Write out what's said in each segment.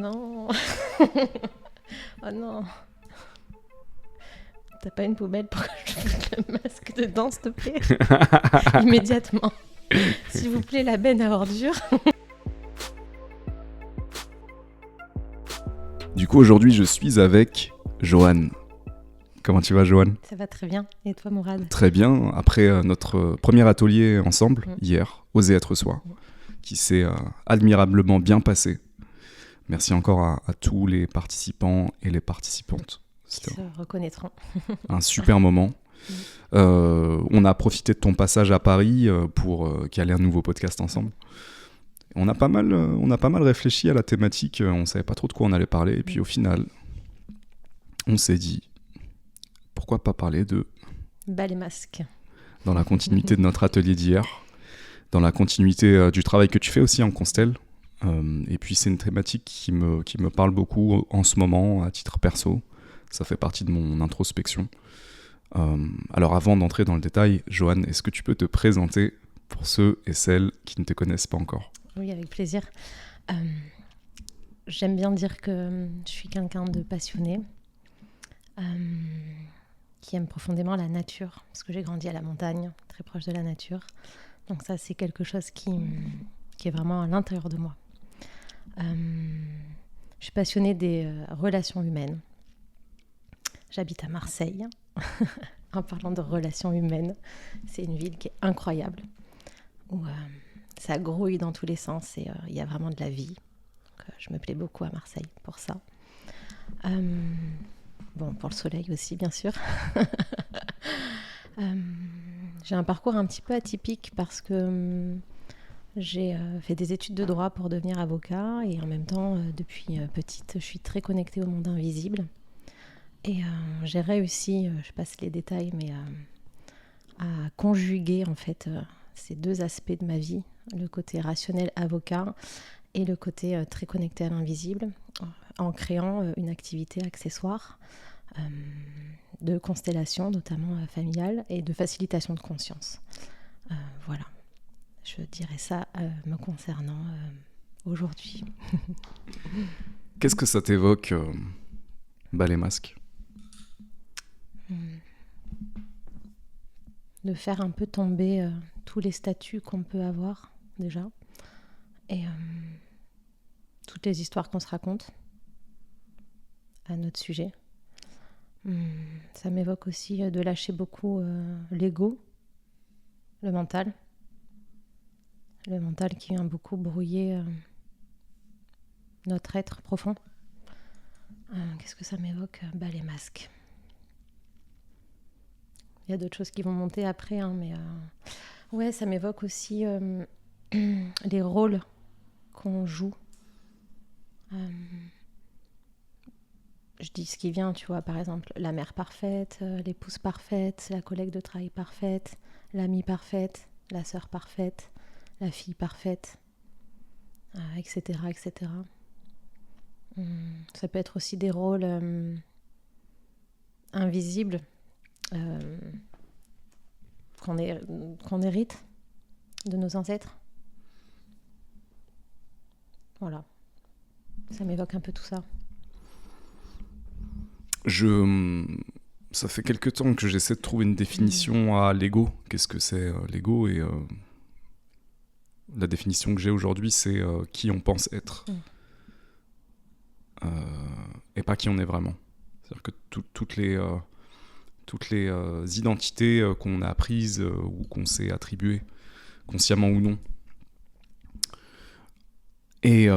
Non. Oh non. T'as pas une poubelle pour que je foute le masque dedans, s'il te plaît? Immédiatement. S'il vous plaît, la benne à ordures. Du coup, aujourd'hui, je suis avec Joanne. Comment tu vas, Joanne? Ça va très bien. Et toi, Mourad? Très bien. Après notre premier atelier ensemble, hier, Oser être soi, qui s'est admirablement bien passé. Merci encore à tous les participants et les participantes. Qui se reconnaîtront. Un super moment. On a profité de ton passage à Paris pour caler un nouveau podcast ensemble. On a pas mal réfléchi à la thématique, on savait pas trop de quoi on allait parler, et puis au final, on s'est dit, pourquoi pas parler de... Bas les masques. Dans la continuité de notre atelier d'hier, dans la continuité du travail que tu fais aussi en Constelle, et puis c'est une thématique qui me parle beaucoup en ce moment, à titre perso, ça fait partie de mon introspection. Alors avant d'entrer dans le détail, Joanne, est-ce que tu peux te présenter pour ceux et celles qui ne te connaissent pas encore ? Oui, avec plaisir. J'aime bien dire que je suis quelqu'un de passionné, qui aime profondément la nature, parce que j'ai grandi à la montagne, très proche de la nature. Donc ça, c'est quelque chose qui est vraiment à l'intérieur de moi. Je suis passionnée des relations humaines. J'habite à Marseille. En parlant de relations humaines, c'est une ville qui est incroyable, où ça grouille dans tous les sens et il y a vraiment de la vie. Donc, je me plais beaucoup à Marseille pour ça. Bon, pour le soleil aussi, bien sûr. J'ai un parcours un petit peu atypique parce que j'ai fait des études de droit pour devenir avocat et en même temps, depuis petite, je suis très connectée au monde invisible. Et j'ai réussi, je passe les détails, mais à conjuguer en fait ces deux aspects de ma vie, le côté rationnel avocat et le côté très connecté à l'invisible, en créant une activité accessoire de constellation, notamment familiale, et de facilitation de conscience. Voilà, je dirais ça me concernant aujourd'hui. Qu'est-ce que ça t'évoque, bas les masques ? De faire un peu tomber tous les statuts qu'on peut avoir déjà et toutes les histoires qu'on se raconte à notre sujet. Ça m'évoque aussi de lâcher beaucoup l'ego, le mental qui vient beaucoup brouiller notre être profond. Qu'est-ce que ça m'évoque ? Les masques. Il y a d'autres choses qui vont monter après, hein, mais ouais, ça m'évoque aussi les rôles qu'on joue. Je dis ce qui vient, tu vois, par exemple, la mère parfaite, l'épouse parfaite, la collègue de travail parfaite, l'amie parfaite, la sœur parfaite, la fille parfaite, etc., etc. Ça peut être aussi des rôles invisibles, qu'on hérite de nos ancêtres. Voilà. Ça m'évoque un peu tout ça. Ça fait quelque temps que j'essaie de trouver une définition à l'ego. Qu'est-ce que c'est l'ego ? Et la définition que j'ai aujourd'hui, c'est qui on pense être. Et pas qui on est vraiment. C'est-à-dire que toutes les identités qu'on a apprises ou qu'on s'est attribuées, consciemment ou non. Et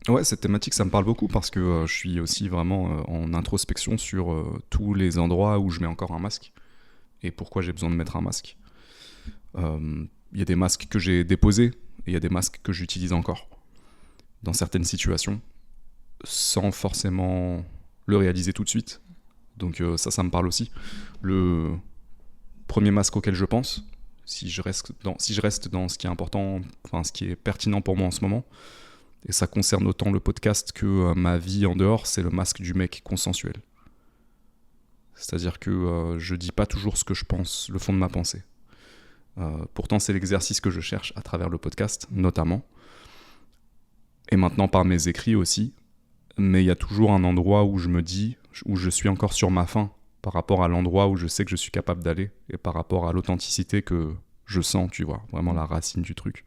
ouais, cette thématique, ça me parle beaucoup parce que je suis aussi vraiment en introspection sur tous les endroits où je mets encore un masque et pourquoi j'ai besoin de mettre un masque. Il y a des masques que j'ai déposés et il y a des masques que j'utilise encore dans certaines situations sans forcément le réaliser tout de suite. Donc ça me parle aussi. Le premier masque auquel je pense, si je reste dans ce qui est important, enfin ce qui est pertinent pour moi en ce moment, et ça concerne autant le podcast que ma vie en dehors, c'est le masque du mec consensuel. C'est-à-dire que je dis pas toujours ce que je pense, le fond de ma pensée. Pourtant c'est l'exercice que je cherche à travers le podcast, notamment. et maintenant par mes écrits aussi. Mais il y a toujours un endroit où je me dis, où je suis encore sur ma faim par rapport à l'endroit où je sais que je suis capable d'aller et par rapport à l'authenticité que je sens, tu vois, vraiment la racine du truc.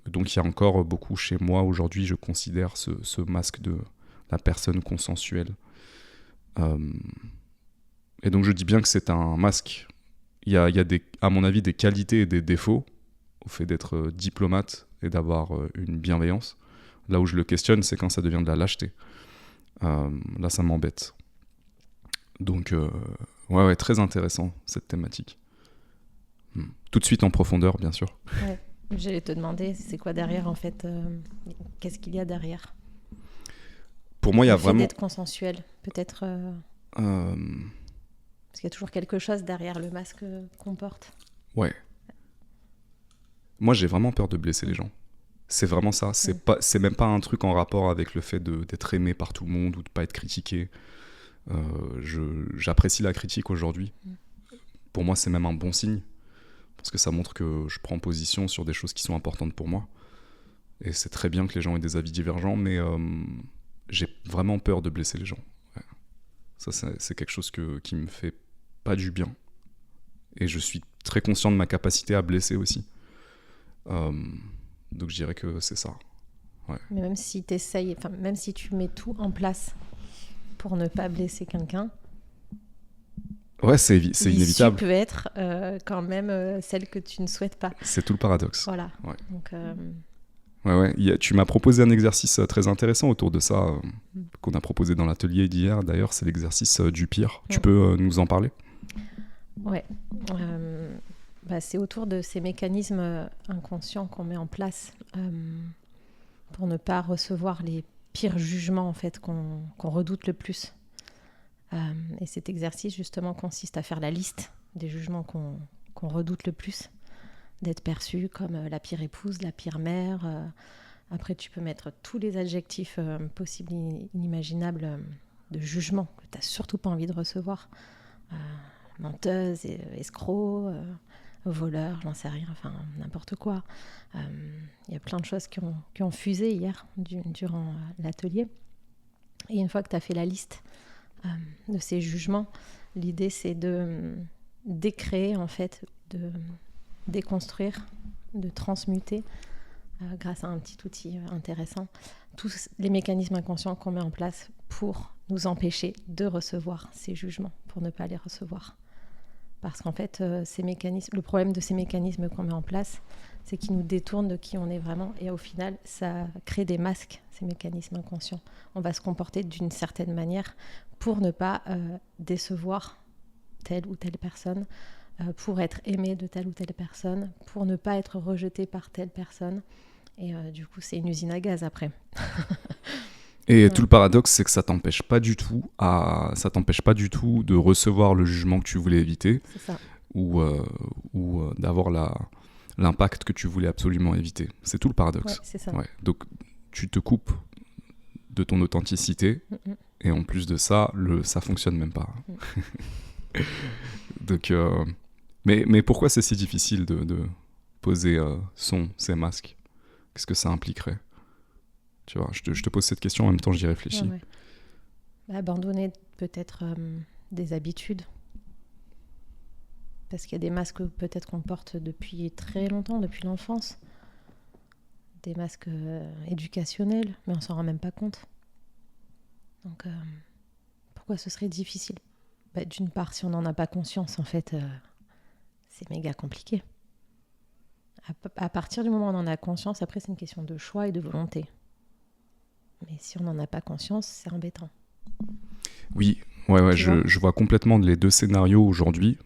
Donc il y a encore beaucoup chez moi aujourd'hui, je considère ce masque de la personne consensuelle. Et donc je dis bien que c'est un masque. Il y a à mon avis des qualités et des défauts au fait d'être diplomate et d'avoir une bienveillance. Là où je le questionne, c'est quand ça devient de la lâcheté. Là, ça m'embête. Donc, ouais, très intéressant, cette thématique. Tout de suite en profondeur, bien sûr. Ouais. J'allais te demander, c'est quoi derrière, en fait qu'est-ce qu'il y a derrière? Pour moi, il y a Le fait vraiment... d'être consensuel, peut-être... Parce qu'il y a toujours quelque chose derrière le masque qu'on porte. Ouais. Moi, j'ai vraiment peur de blesser les gens. C'est vraiment ça. C'est même pas un truc en rapport avec le fait d'être aimé par tout le monde ou de pas être critiqué. J'apprécie la critique aujourd'hui. Pour moi, c'est même un bon signe. Parce que ça montre que je prends position sur des choses qui sont importantes pour moi. Et c'est très bien que les gens aient des avis divergents, mais j'ai vraiment peur de blesser les gens. Ouais. Ça, c'est quelque chose qui me fait pas du bien. Et je suis très conscient de ma capacité à blesser aussi. Donc je dirais que c'est ça. Ouais. Mais même si t'essayes, même si tu mets tout en place pour ne pas blesser quelqu'un, ouais, c'est inévitable. Tu peux être quand même celle que tu ne souhaites pas. C'est tout le paradoxe. Voilà. Ouais. Donc, ouais. Tu m'as proposé un exercice très intéressant autour de ça, qu'on a proposé dans l'atelier d'hier. D'ailleurs, c'est l'exercice du pire. Tu peux nous en parler ? Ouais. C'est autour de ces mécanismes inconscients qu'on met en place pour ne pas recevoir les pires jugements en fait, qu'on redoute le plus. Et cet exercice justement consiste à faire la liste des jugements qu'on redoute le plus, d'être perçu comme la pire épouse, la pire mère. Après, tu peux mettre tous les adjectifs possibles et inimaginables de jugement que tu n'as surtout pas envie de recevoir. Menteuse, escroc, voleur, j'en sais rien, enfin n'importe quoi. Il y a plein de choses qui ont fusé hier durant l'atelier. Et une fois que tu as fait la liste de ces jugements, l'idée c'est de décréer en fait, de déconstruire, de transmuter grâce à un petit outil intéressant tous les mécanismes inconscients qu'on met en place pour nous empêcher de recevoir ces jugements, pour ne pas les recevoir. Parce qu'en fait, le problème de ces mécanismes qu'on met en place, c'est qu'ils nous détournent de qui on est vraiment. Et au final, ça crée des masques, ces mécanismes inconscients. On va se comporter d'une certaine manière pour ne pas décevoir telle ou telle personne, pour être aimé de telle ou telle personne, pour ne pas être rejeté par telle personne. Et du coup, c'est une usine à gaz après. Et tout le paradoxe, c'est que ça t'empêche pas du tout de recevoir le jugement que tu voulais éviter, c'est ça. ou d'avoir l'impact que tu voulais absolument éviter. C'est tout le paradoxe. Ouais, c'est ça. Ouais. Donc tu te coupes de ton authenticité, et en plus de ça, ça fonctionne même pas. Donc, mais pourquoi c'est si difficile de poser ces masques ? Qu'est-ce que ça impliquerait ? Tu vois, je te pose cette question, en même temps j'y réfléchis. Ouais. Abandonner peut-être des habitudes. Parce qu'il y a des masques peut-être qu'on porte depuis très longtemps, depuis l'enfance. Des masques éducationnels, mais on s'en rend même pas compte. Donc pourquoi ce serait difficile ? D'une part, si on n'en a pas conscience, en fait, c'est méga compliqué. À partir du moment où on en a conscience, après c'est une question de choix et de volonté. Mais si on n'en a pas conscience, c'est embêtant. Oui, ouais, je vois complètement les deux scénarios aujourd'hui.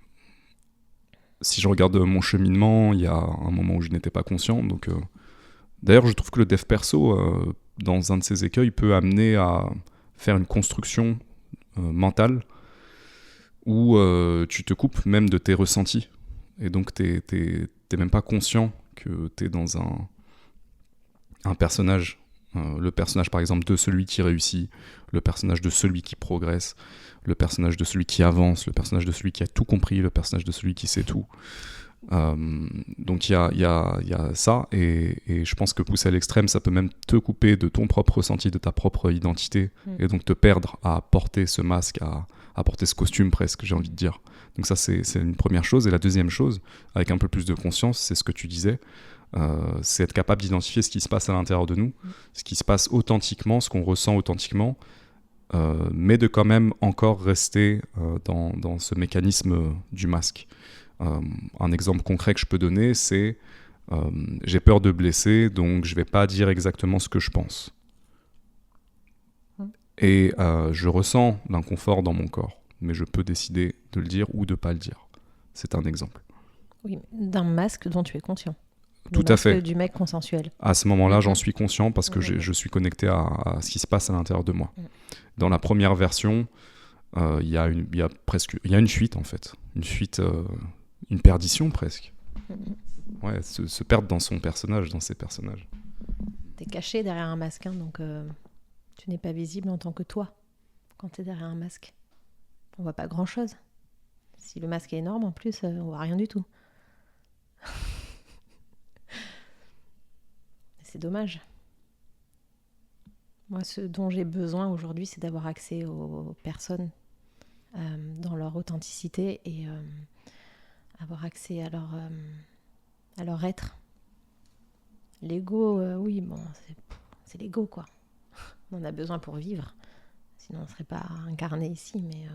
Si je regarde mon cheminement, il y a un moment où je n'étais pas conscient. Donc, d'ailleurs, je trouve que le dev perso, dans un de ses écueils, peut amener à faire une construction mentale où tu te coupes même de tes ressentis. Et donc, t'es même pas conscient que t'es dans un personnage. Le personnage, par exemple, de celui qui réussit, le personnage de celui qui progresse, le personnage de celui qui avance, le personnage de celui qui a tout compris, le personnage de celui qui sait tout. Donc il y a ça, et je pense que pousser à l'extrême, ça peut même te couper de ton propre ressenti, de ta propre identité, et donc te perdre à porter ce masque, à porter ce costume presque, j'ai envie de dire. Donc ça, c'est une première chose. Et la deuxième chose, avec un peu plus de conscience, c'est ce que tu disais, c'est être capable d'identifier ce qui se passe à l'intérieur de nous, ce qui se passe authentiquement, ce qu'on ressent authentiquement, mais de quand même encore rester dans ce mécanisme du masque. Un exemple concret que je peux donner, c'est j'ai peur de blesser, donc je vais pas dire exactement ce que je pense. Et je ressens l'inconfort dans mon corps, mais je peux décider de le dire ou de pas le dire. C'est un exemple. Oui, d'un masque dont tu es conscient. Tout à fait. Du mec consensuel. À ce moment-là, j'en suis conscient parce que je suis connecté à ce qui se passe à l'intérieur de moi. Dans la première version, il y a une fuite en fait, une perdition presque. Ouais, se perdre dans son personnage, dans ses personnages. T'es caché derrière un masque, hein, donc tu n'es pas visible en tant que toi quand t'es derrière un masque. On voit pas grand-chose. Si le masque est énorme, en plus, on voit rien du tout. C'est dommage. Moi, ce dont j'ai besoin aujourd'hui, c'est d'avoir accès aux personnes dans leur authenticité et avoir accès à leur être. L'ego, oui, bon, c'est l'ego, quoi. On en a besoin pour vivre. Sinon, on ne serait pas incarné ici, mais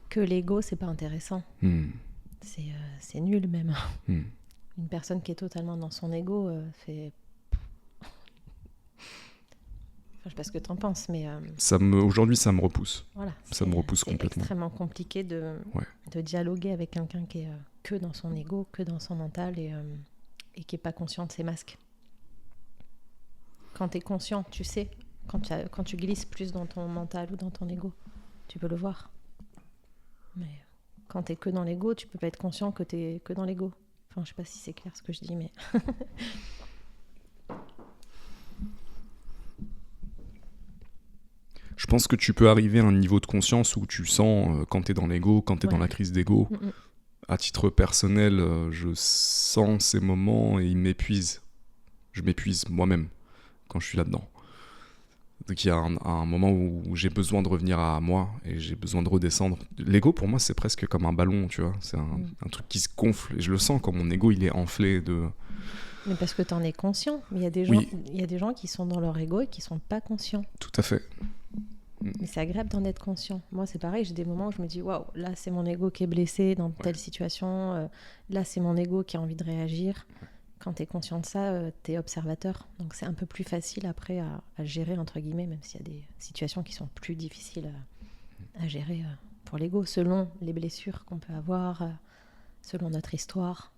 que l'ego, c'est pas intéressant. C'est nul, même. Une personne qui est totalement dans son ego fait... Enfin, je sais pas ce que tu en penses, mais... Aujourd'hui, ça me repousse. Voilà, ça me repousse complètement. C'est extrêmement compliqué de dialoguer avec quelqu'un qui est que dans son ego, que dans son mental et qui n'est pas conscient de ses masques. Quand tu es conscient, tu sais, quand tu glisses plus dans ton mental ou dans ton ego, tu peux le voir. Mais quand tu es que dans l'ego, tu peux pas être conscient que tu es que dans l'ego. Enfin, je sais pas si c'est clair ce que je dis, mais... Je pense que tu peux arriver à un niveau de conscience où tu sens, quand tu es dans l'ego, quand tu es dans la crise d'ego, à titre personnel, je sens ces moments et ils m'épuisent. Je m'épuise moi-même quand je suis là-dedans. Donc il y a un moment où j'ai besoin de revenir à moi et j'ai besoin de redescendre. L'ego, pour moi, c'est presque comme un ballon, tu vois. C'est un truc qui se gonfle et je le sens quand mon ego, il est enflé de... Mais parce que tu en es conscient. Mais il y a des gens qui sont dans leur ego et qui sont pas conscients. Tout à fait. Mais c'est agréable d'en être conscient. Moi, c'est pareil, j'ai des moments où je me dis waouh, là, c'est mon ego qui est blessé dans telle situation. Là, c'est mon ego qui a envie de réagir. Quand tu es conscient de ça, tu es observateur. Donc, c'est un peu plus facile après à gérer, entre guillemets, même s'il y a des situations qui sont plus difficiles à gérer pour l'ego, selon les blessures qu'on peut avoir, selon notre histoire.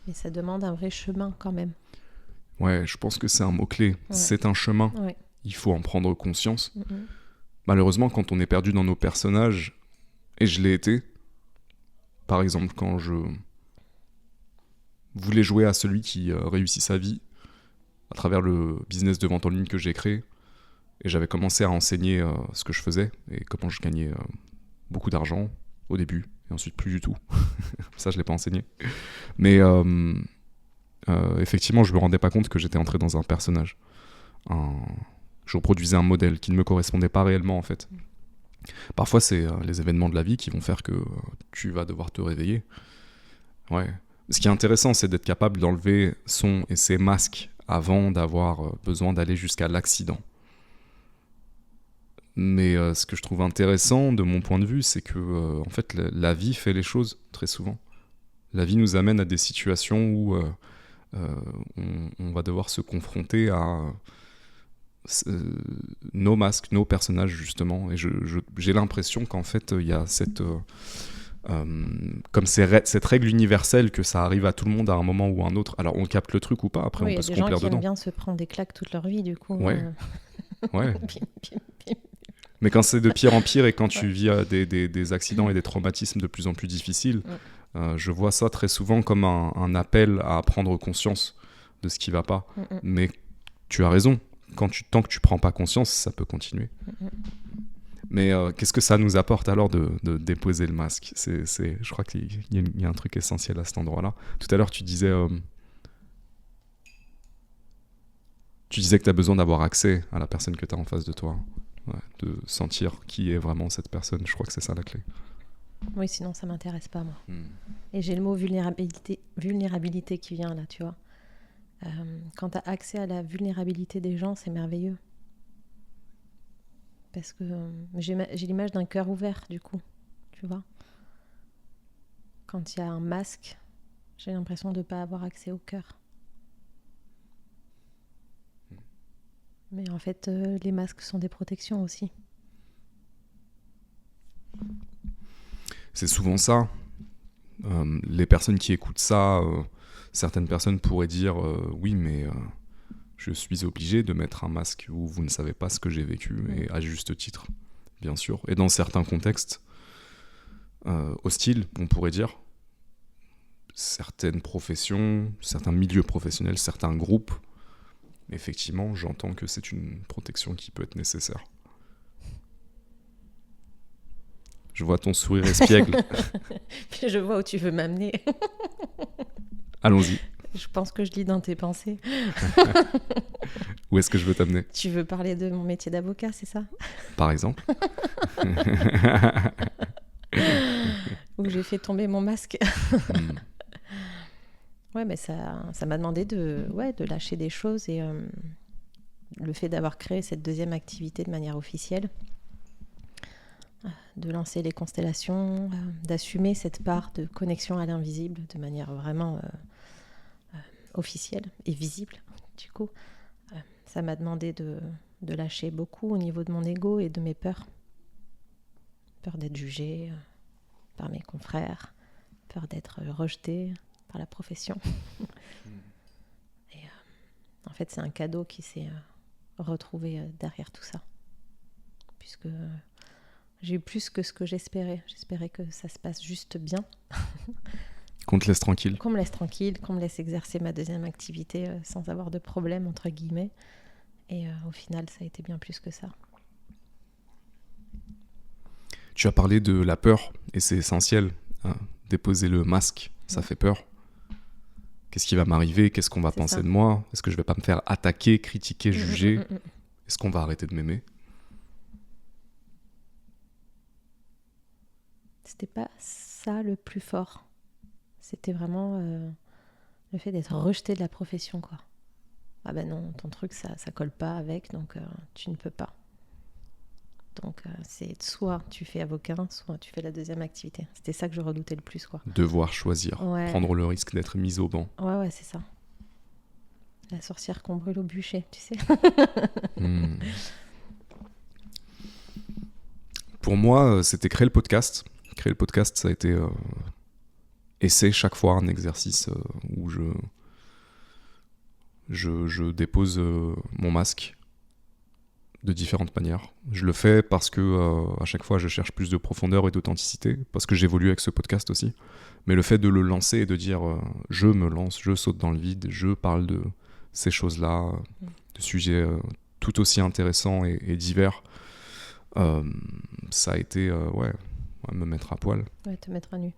Mais ça demande un vrai chemin quand même. Ouais, je pense que c'est un mot-clé. Ouais. C'est un chemin. Ouais. Il faut en prendre conscience. Malheureusement, quand on est perdu dans nos personnages, et je l'ai été, par exemple, quand je voulais jouer à celui qui réussit sa vie à travers le business de vente en ligne que j'ai créé, et j'avais commencé à enseigner ce que je faisais et comment je gagnais beaucoup d'argent au début, et ensuite plus du tout. Ça, je ne l'ai pas enseigné. Mais... effectivement, je me rendais pas compte que j'étais entré dans un personnage. Je reproduisais un modèle qui ne me correspondait pas réellement, en fait. Parfois, c'est les événements de la vie qui vont faire que tu vas devoir te réveiller. Ouais. Ce qui est intéressant, c'est d'être capable d'enlever son et ses masques avant d'avoir besoin d'aller jusqu'à l'accident. Mais ce que je trouve intéressant, de mon point de vue, c'est que en fait, la vie fait les choses très souvent. La vie nous amène à des situations où... on va devoir se confronter à nos masques, nos personnages justement, et j'ai l'impression qu'en fait il y a cette comme cette règle universelle que ça arrive à tout le monde à un moment ou à un autre. Alors on capte le truc ou pas, après on peut se complaire dedans. Il y a des gens qui aiment bien se prendre des claques toute leur vie, du coup. Ouais. Ouais. Mais quand c'est de pire en pire et quand tu vis des accidents et des traumatismes de plus en plus difficiles, je vois ça très souvent comme un appel à prendre conscience de ce qui va pas. Mais tu as raison, tant que tu prends pas conscience, ça peut continuer. Mais qu'est-ce que ça nous apporte alors de déposer le masque ? Je crois qu'il y a un truc essentiel à cet endroit-là. Tout à l'heure, tu disais que tu as besoin d'avoir accès à la personne que tu as en face de toi. Ouais, de sentir qui est vraiment cette personne. Je crois que c'est ça la clé. Oui, sinon ça m'intéresse pas, moi. Et j'ai le mot vulnérabilité qui vient là, tu vois. Quand tu as accès à la vulnérabilité des gens, c'est merveilleux. Parce que j'ai l'image d'un cœur ouvert, du coup, tu vois. Quand il y a un masque, j'ai l'impression de ne pas avoir accès au cœur. Mais en fait, les masques sont des protections aussi. C'est souvent ça. Les personnes qui écoutent ça, certaines personnes pourraient dire oui, mais je suis obligé de mettre un masque où vous ne savez pas ce que j'ai vécu, et à juste titre, bien sûr. Et dans certains contextes hostiles, on pourrait dire, certaines professions, certains milieux professionnels, certains groupes, effectivement, j'entends que c'est une protection qui peut être nécessaire. Je vois ton sourire espiègle. Je vois où tu veux m'amener. Allons-y. Je pense que je lis dans tes pensées. Où est-ce que je veux t'amener ? Tu veux parler de mon métier d'avocat, c'est ça ? Par exemple. Où j'ai fait tomber mon masque. Ouais, mais ça m'a demandé de lâcher des choses, et le fait d'avoir créé cette deuxième activité de manière officielle, de lancer les constellations, d'assumer cette part de connexion à l'invisible de manière vraiment officielle et visible, du coup, ça m'a demandé de lâcher beaucoup au niveau de mon ego et de mes peurs. Peur d'être jugée par mes confrères, peur d'être rejetée par la profession. Et en fait, c'est un cadeau qui s'est retrouvé derrière tout ça. Puisque j'ai eu plus que ce que j'espérais. J'espérais que ça se passe juste bien. Qu'on te laisse tranquille. Qu'on me laisse tranquille, qu'on me laisse exercer ma deuxième activité sans avoir de problème, entre guillemets. Et au final, ça a été bien plus que ça. Tu as parlé de la peur, et c'est essentiel. Déposer le masque, ça fait peur. Qu'est-ce qui va m'arriver ? Qu'est-ce qu'on va penser de moi ? Est-ce que je vais pas me faire attaquer, critiquer, juger ? Est-ce qu'on va arrêter de m'aimer ? C'était pas ça le plus fort. C'était vraiment le fait d'être rejeté de la profession, quoi. Ah ben non, ton truc, ça colle pas avec, donc tu ne peux pas. Donc c'est soit tu fais avocat, soit tu fais la deuxième activité. C'était ça que je redoutais le plus, quoi. Devoir choisir, prendre le risque d'être mise au banc. Ouais, c'est ça. La sorcière qu'on brûle au bûcher, tu sais. Pour moi, c'était créer le podcast. Créer le podcast, ça a été... Et c'est chaque fois un exercice où je dépose mon masque de différentes manières. Je le fais parce que à chaque fois je cherche plus de profondeur et d'authenticité, parce que j'évolue avec ce podcast aussi. Mais le fait de le lancer et de dire je me lance, je saute dans le vide, je parle de ces choses-là, de sujets tout aussi intéressants et divers, ça a été me mettre à poil. Ouais, te mettre à nu.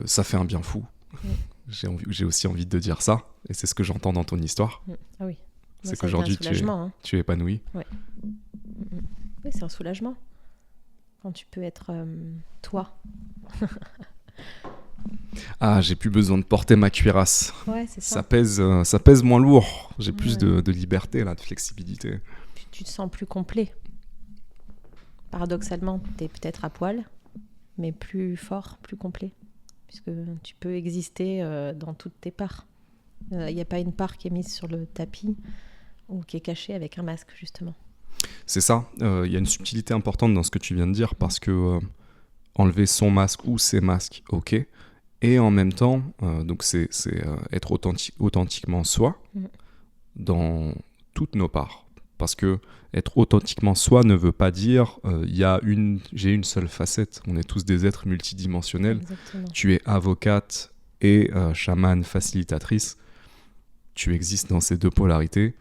Ça fait un bien fou. J'ai aussi envie de dire ça, et c'est ce que j'entends dans ton histoire. Ah oui. C'est qu'aujourd'hui tu es épanoui. Ouais. Oui, c'est un soulagement. Quand tu peux être toi. Ah, j'ai plus besoin de porter ma cuirasse. Ouais, c'est ça. Ça pèse moins lourd. J'ai plus de liberté, là, de flexibilité. Puis tu te sens plus complet. Paradoxalement, tu es peut-être à poil, mais plus fort, plus complet. Puisque tu peux exister dans toutes tes parts. Il n'y a pas une part qui est mise sur le tapis ou qui est cachée avec un masque, justement. C'est ça. Y a une subtilité importante dans ce que tu viens de dire, parce que enlever son masque ou ses masques, ok. Et en même temps, donc c'est être authentiquement soi dans toutes nos parts. Parce que être authentiquement soi ne veut pas dire j'ai une seule facette. On est tous des êtres multidimensionnels. Exactement. Tu es avocate et chamane facilitatrice. Tu existes dans ces deux polarités.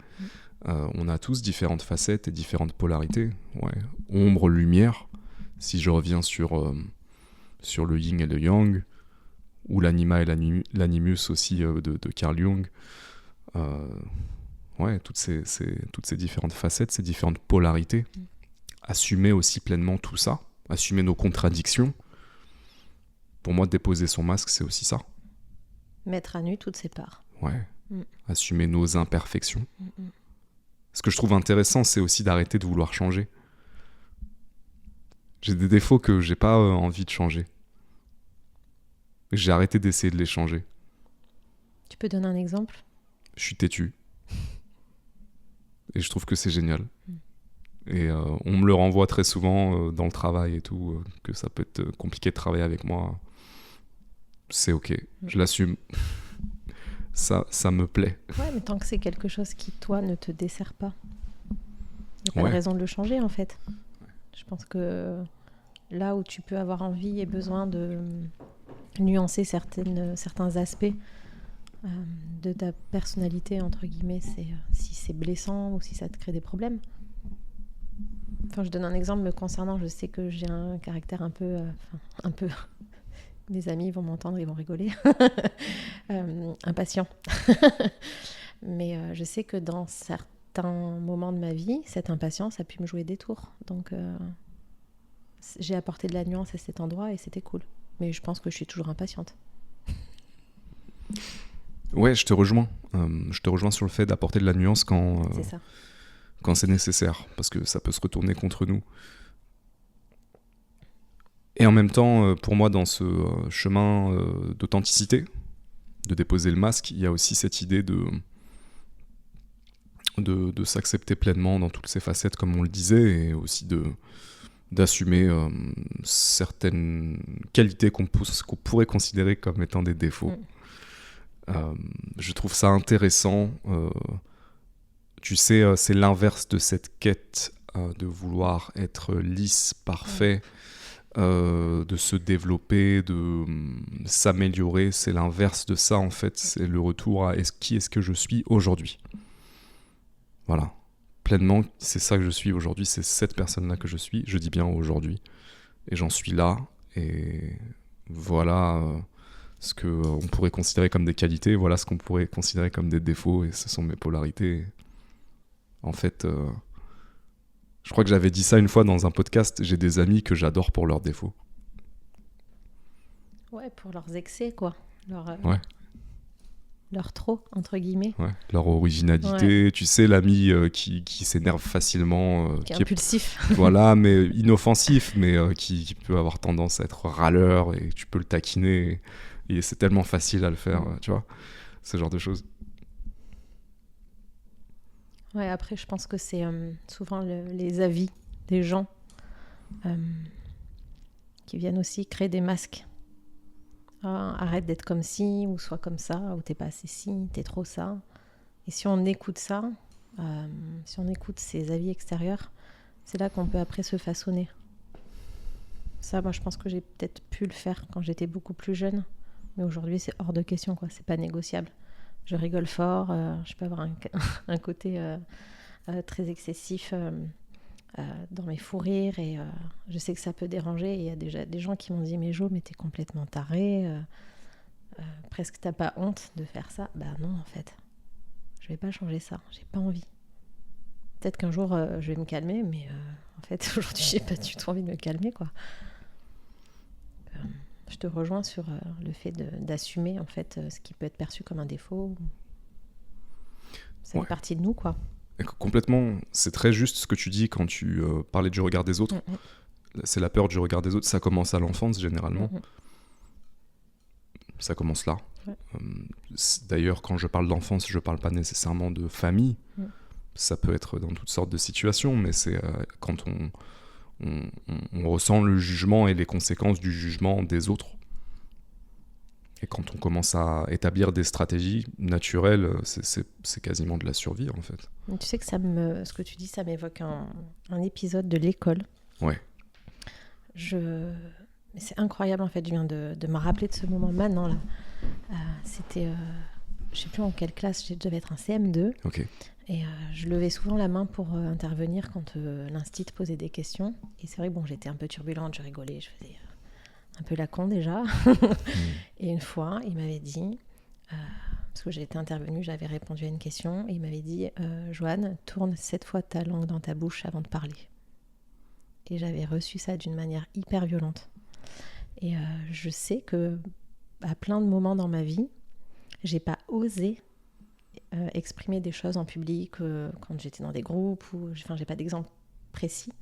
On a tous différentes facettes et différentes polarités. Ouais. Ombre, lumière. Si je reviens sur le yin et le yang, ou l'anima et l'animus aussi de Carl Jung. Toutes ces différentes facettes, ces différentes polarités. Assumer aussi pleinement tout ça, assumer nos contradictions. Pour moi, déposer son masque, c'est aussi ça. Mettre à nu toutes ses parts. Ouais. Assumer nos imperfections. Ce que je trouve intéressant, c'est aussi d'arrêter de vouloir changer. J'ai des défauts que j'ai pas envie de changer. J'ai arrêté d'essayer de les changer. Tu peux donner un exemple ? Je suis têtu. Et je trouve que c'est génial. Et on me le renvoie très souvent dans le travail et tout, que ça peut être compliqué de travailler avec moi. C'est ok, je l'assume. Ça me plaît. Ouais, mais tant que c'est quelque chose qui, toi, ne te dessert pas, il n'y a pas de raison de le changer, en fait. Je pense que là où tu peux avoir envie et besoin de nuancer certains aspects de ta personnalité, entre guillemets, c'est si c'est blessant ou si ça te crée des problèmes. Enfin, je donne un exemple me concernant. Je sais que j'ai un caractère un peu... Mes amis vont m'entendre, ils vont rigoler. Impatient. Mais je sais que dans certains moments de ma vie, cette impatience a pu me jouer des tours. Donc, j'ai apporté de la nuance à cet endroit et c'était cool. Mais je pense que je suis toujours impatiente. Ouais, je te rejoins. Je te rejoins sur le fait d'apporter de la nuance quand c'est nécessaire, parce que ça peut se retourner contre nous. Et en même temps, pour moi, dans ce chemin d'authenticité, de déposer le masque, il y a aussi cette idée de s'accepter pleinement dans toutes ses facettes, comme on le disait, et aussi d'assumer certaines qualités qu'on pourrait considérer comme étant des défauts. Je trouve ça intéressant. Tu sais, c'est l'inverse de cette quête de vouloir être lisse, parfait, de se développer, de s'améliorer. C'est l'inverse de ça, en fait. C'est le retour à qui est-ce que je suis aujourd'hui. Voilà. Pleinement, c'est ça que je suis aujourd'hui. C'est cette personne-là que je suis. Je dis bien aujourd'hui. Et j'en suis là. Et voilà ce qu'on pourrait considérer comme des qualités. Voilà ce qu'on pourrait considérer comme des défauts. Et ce sont mes polarités. En fait, je crois que j'avais dit ça une fois dans un podcast. J'ai des amis que j'adore pour leurs défauts. Ouais, pour leurs excès, quoi. Ouais. Leur trop, entre guillemets. Ouais, leur originalité. Ouais. Tu sais, l'ami qui s'énerve facilement. Qui est impulsif. Voilà, mais inoffensif, mais qui peut avoir tendance à être râleur et tu peux le taquiner. Et c'est tellement facile à le faire, tu vois. Ce genre de choses. Ouais, après, je pense que c'est souvent les avis des gens qui viennent aussi créer des masques. Arrête d'être comme ci, ou sois comme ça, ou t'es pas assez ci, t'es trop ça. Et si on écoute ça, si on écoute ces avis extérieurs, c'est là qu'on peut après se façonner. Ça, moi, je pense que j'ai peut-être pu le faire quand j'étais beaucoup plus jeune. Mais aujourd'hui, c'est hors de question, quoi. C'est pas négociable. Je rigole fort, je peux avoir un côté très excessif dans mes fous rires et je sais que ça peut déranger. Il y a déjà des gens qui m'ont dit « Mais Jo, mais t'es complètement tarée, presque t'as pas honte de faire ça ?» Bah non, en fait, je vais pas changer ça, j'ai pas envie. Peut-être qu'un jour, je vais me calmer, mais en fait, aujourd'hui, j'ai pas du tout envie de me calmer, quoi. Je te rejoins sur le fait d'assumer en fait ce qui peut être perçu comme un défaut. Ça fait partie de nous, quoi. Et complètement, c'est très juste ce que tu dis quand tu parlais du regard des autres. C'est la peur du regard des autres. Ça commence à l'enfance, généralement. Ça commence là. Ouais. D'ailleurs, quand je parle d'enfance, je parle pas nécessairement de famille. Ça peut être dans toutes sortes de situations, mais c'est quand on ressent le jugement et les conséquences du jugement des autres. Et quand on commence à établir des stratégies naturelles, c'est quasiment de la survie, en fait. Tu sais que ce que tu dis, ça m'évoque un épisode de l'école. Ouais. Mais c'est incroyable, en fait. Je viens de me rappeler de ce moment maintenant, là. C'était je sais plus en quelle classe, je devais être un CM2. Ok. Et je levais souvent la main pour intervenir quand l'instit posait des questions. Et c'est vrai, bon, j'étais un peu turbulente, je rigolais, je faisais un peu la con déjà. Et une fois, il m'avait dit, parce que j'étais intervenue, j'avais répondu à une question, et il m'avait dit, Joanne, tourne 7 fois ta langue dans ta bouche avant de parler. Et j'avais reçu ça d'une manière hyper violente. Et je sais que à plein de moments dans ma vie, j'ai pas osé exprimer des choses en public quand j'étais dans des groupes, enfin j'ai pas d'exemple précis,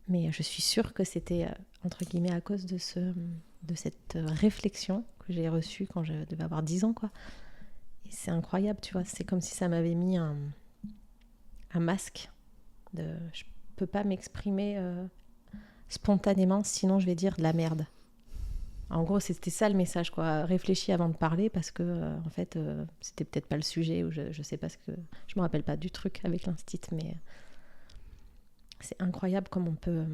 mais je suis sûre que c'était entre guillemets à cause de cette réflexion que j'ai reçue quand je devais avoir 10 ans, quoi. Et c'est incroyable, tu vois, c'est comme si ça m'avait mis un masque je peux pas m'exprimer spontanément, sinon je vais dire de la merde. En gros, c'était ça le message, quoi. Réfléchis avant de parler, parce que en fait, c'était peut-être pas le sujet, ou je sais pas je me rappelle pas du truc avec l'instit, mais c'est incroyable comme on peut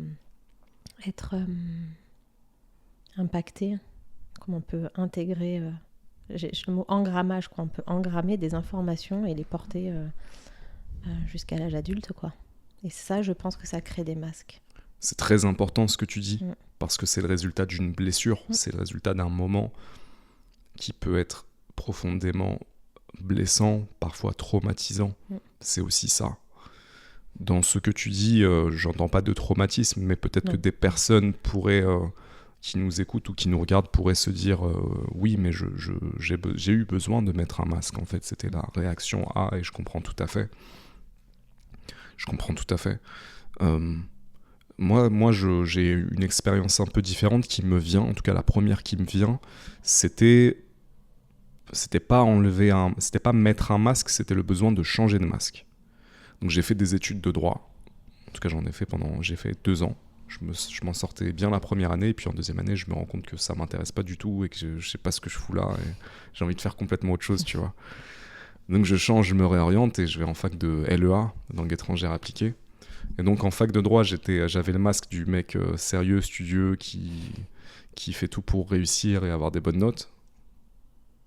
être impacté, comme on peut intégrer. J'ai le mot engrammage, quoi. On peut engrammer des informations et les porter jusqu'à l'âge adulte, quoi. Et ça, je pense que ça crée des masques. C'est très important ce que tu dis, parce que c'est le résultat d'une blessure, c'est le résultat d'un moment qui peut être profondément blessant, parfois traumatisant. C'est aussi ça. Dans ce que tu dis, j'entends pas de traumatisme, mais peut-être que des personnes pourraient, qui nous écoutent ou qui nous regardent, pourraient se dire oui, mais j'ai eu besoin de mettre un masque, en fait. C'était la réaction à, et je comprends tout à fait. Moi, j'ai une expérience un peu différente qui me vient, en tout cas la première qui me vient, c'était pas mettre un masque, c'était le besoin de changer de masque. Donc j'ai fait des études de droit, en tout cas j'ai fait 2 ans. Je m'en sortais bien la première année, et puis en deuxième année, je me rends compte que ça m'intéresse pas du tout, et que je sais pas ce que je fous là, et j'ai envie de faire complètement autre chose, tu vois. Donc je change, je me réoriente, et je vais en fac de LEA, langue étrangère appliquée. Et donc en fac de droit, j'avais le masque du mec sérieux, studieux, qui fait tout pour réussir et avoir des bonnes notes.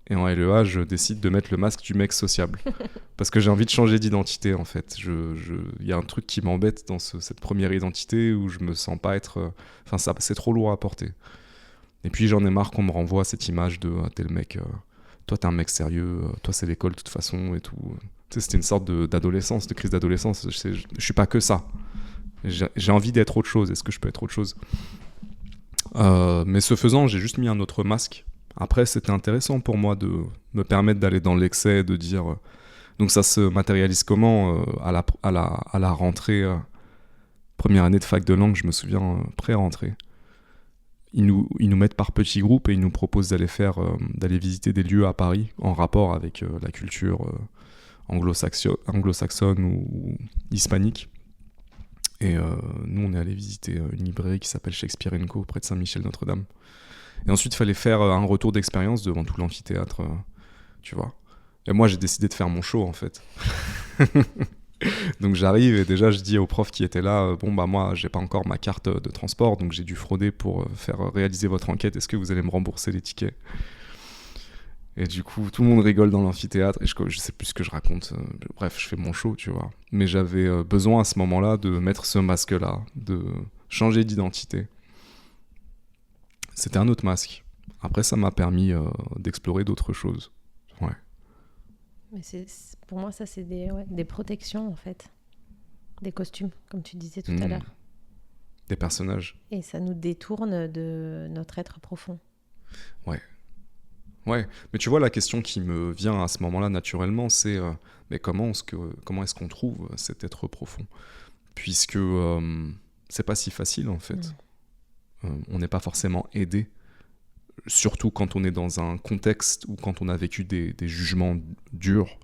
Et en LEA, je décide de mettre le masque du mec sociable. Parce que j'ai envie de changer d'identité, en fait. Il y a un truc qui m'embête dans cette première identité où je me sens pas être... c'est trop lourd à porter. Et puis j'en ai marre qu'on me renvoie cette image de « t'es le mec, toi t'es un mec sérieux, toi c'est l'école de toute façon » et tout. Tu sais, c'était une sorte d'adolescence, de crise d'adolescence. Je suis pas que ça. J'ai envie d'être autre chose. Est-ce que je peux être autre chose ? Mais ce faisant, j'ai juste mis un autre masque. Après, c'était intéressant pour moi de me permettre d'aller dans l'excès, de dire... Donc ça se matérialise comment à la rentrée, première année de fac de langue, je me souviens, pré-rentrée. Ils nous mettent par petits groupes et ils nous proposent d'aller visiter des lieux à Paris en rapport avec la culture anglo-saxonne ou hispanique. Et nous, on est allé visiter une librairie qui s'appelle Shakespeare & Co, près de Saint-Michel-Notre-Dame. Et ensuite, il fallait faire un retour d'expérience devant tout l'amphithéâtre, tu vois. Et moi, j'ai décidé de faire mon show, en fait. Donc j'arrive et déjà, je dis au prof qui était là, moi, j'ai pas encore ma carte de transport, donc j'ai dû frauder pour faire réaliser votre enquête. Est-ce que vous allez me rembourser les tickets ? Et du coup, tout le monde rigole dans l'amphithéâtre et je sais plus ce que je raconte. Bref, je fais mon show, tu vois. Mais j'avais besoin à ce moment-là de mettre ce masque-là, de changer d'identité. C'était un autre masque. Après, ça m'a permis d'explorer d'autres choses. Ouais. Mais pour moi, ça, c'est des protections, en fait. Des costumes, comme tu disais tout à l'heure. Des personnages. Et ça nous détourne de notre être profond. Ouais, mais tu vois, la question qui me vient à ce moment-là naturellement, c'est mais comment est-ce qu'on trouve cet être profond ? Puisque c'est pas si facile en fait. On n'est pas forcément aidé, surtout quand on est dans un contexte ou quand on a vécu des jugements durs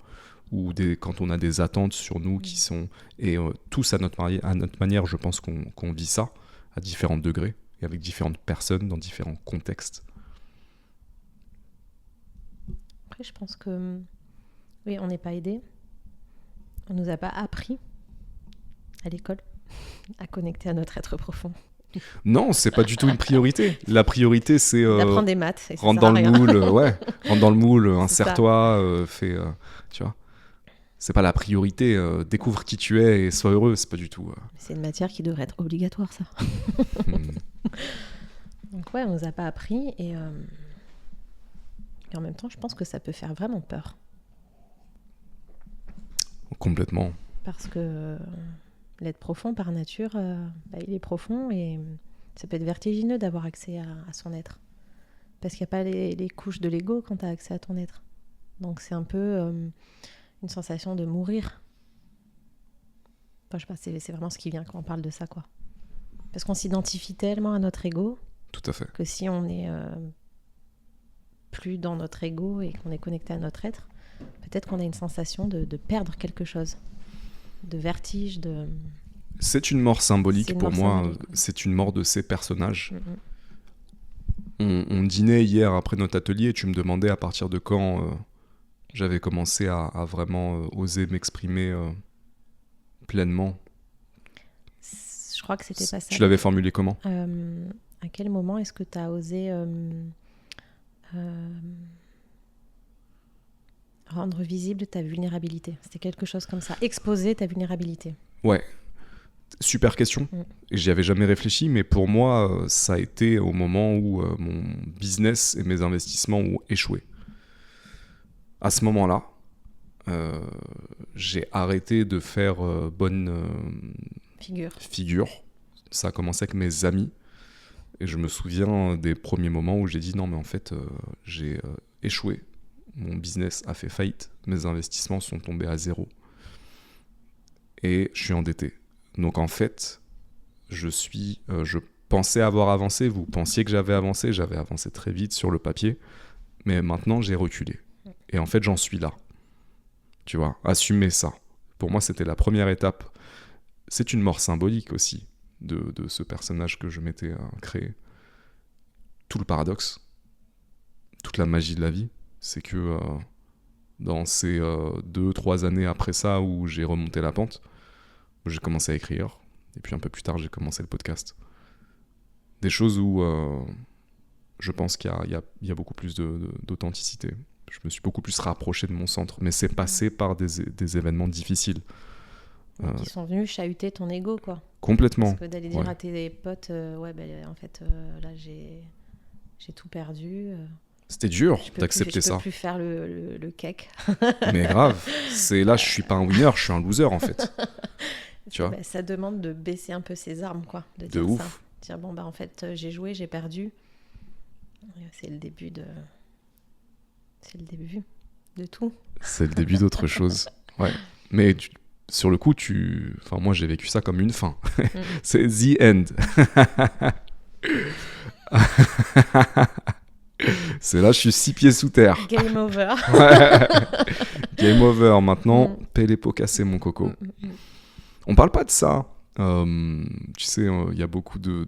ou quand on a des attentes sur nous qui sont... Et tous à notre manière, je pense qu'on vit ça à différents degrés et avec différentes personnes dans différents contextes. Après, je pense que oui, on n'est pas aidé. On nous a pas appris à l'école à connecter à notre être profond. Non, c'est pas du tout une priorité. La priorité, c'est D'apprendre des maths. Et ça rentre sert dans à le rien. moule, rentre dans le moule, C'est ça. insère-toi, fais, tu vois. C'est pas la priorité. Découvre qui tu es et sois heureux. C'est pas du tout. C'est une matière qui devrait être obligatoire, ça. Hmm. Donc ouais, on nous a pas appris et en même temps, je pense que ça peut faire vraiment peur Complètement. parce que l'être profond par nature, il est profond et ça peut être vertigineux d'avoir accès à son être parce qu'il n'y a pas les couches de l'ego quand tu as accès à ton être. Donc c'est un peu une sensation de mourir. Enfin, je sais pas, c'est vraiment ce qui vient quand on parle de ça, quoi. Parce qu'on s'identifie tellement à notre ego Tout à fait. que si on est plus dans notre ego et qu'on est connecté à notre être, peut-être qu'on a une sensation de perdre quelque chose, de vertige, de... C'est une mort symbolique C'est une pour mort moi. symbolique. C'est une mort de ces personnages. Mm-mm. On dînait hier après notre atelier et tu me demandais à partir de quand j'avais commencé à vraiment oser m'exprimer pleinement. Je crois que c'était pas ça. Tu l'avais formulé comment ? À quel moment est-ce que tu as osé rendre visible ta vulnérabilité ? C'était quelque chose comme ça. Exposer ta vulnérabilité. Ouais, super question. Et j'y avais jamais réfléchi, mais pour moi, ça a été au moment où mon business et mes investissements ont échoué. À ce moment-là, j'ai arrêté de faire bonne figure. Ça a commencé avec mes amis. Et je me souviens des premiers moments où j'ai dit non, mais en fait, j'ai échoué. Mon business a fait faillite. Mes investissements sont tombés à zéro. Et je suis endetté. Donc en fait, je pensais avoir avancé. Vous pensiez que j'avais avancé très vite sur le papier. Mais maintenant, j'ai reculé. Et en fait, j'en suis là. Tu vois, assumer ça. Pour moi, c'était la première étape. C'est une mort symbolique aussi de ce personnage que je m'étais créé. Tout le paradoxe, toute la magie de la vie, c'est que dans ces 2-3 années après ça où j'ai remonté la pente, j'ai commencé à écrire. Et puis un peu plus tard, j'ai commencé le podcast. Des choses où je pense qu'il y a beaucoup plus d'authenticité. Je me suis beaucoup plus rapproché de mon centre. Mais c'est passé par des événements difficiles. Qui sont venus chahuter ton ego, quoi. Complètement. Parce que d'aller dire à tes potes, en fait, là, j'ai tout perdu. C'était dur d'accepter ça. Je peux plus faire le cake. Mais grave. Là, je suis pas un winner, je suis un loser, en fait. Tu vois, ça demande de baisser un peu ses armes, quoi. De dire ouf. ça. Dire, bon, en fait, j'ai joué, j'ai perdu. C'est le début de... C'est le début de tout. C'est le début d'autre chose. Ouais. Mais sur le coup, moi, j'ai vécu ça comme une fin. C'est the end. C'est là, je suis 6 pieds sous terre. Game over. Ouais. Game over. Maintenant, paie les pots cassés, mon coco. On parle pas de ça. Tu sais, il y a beaucoup de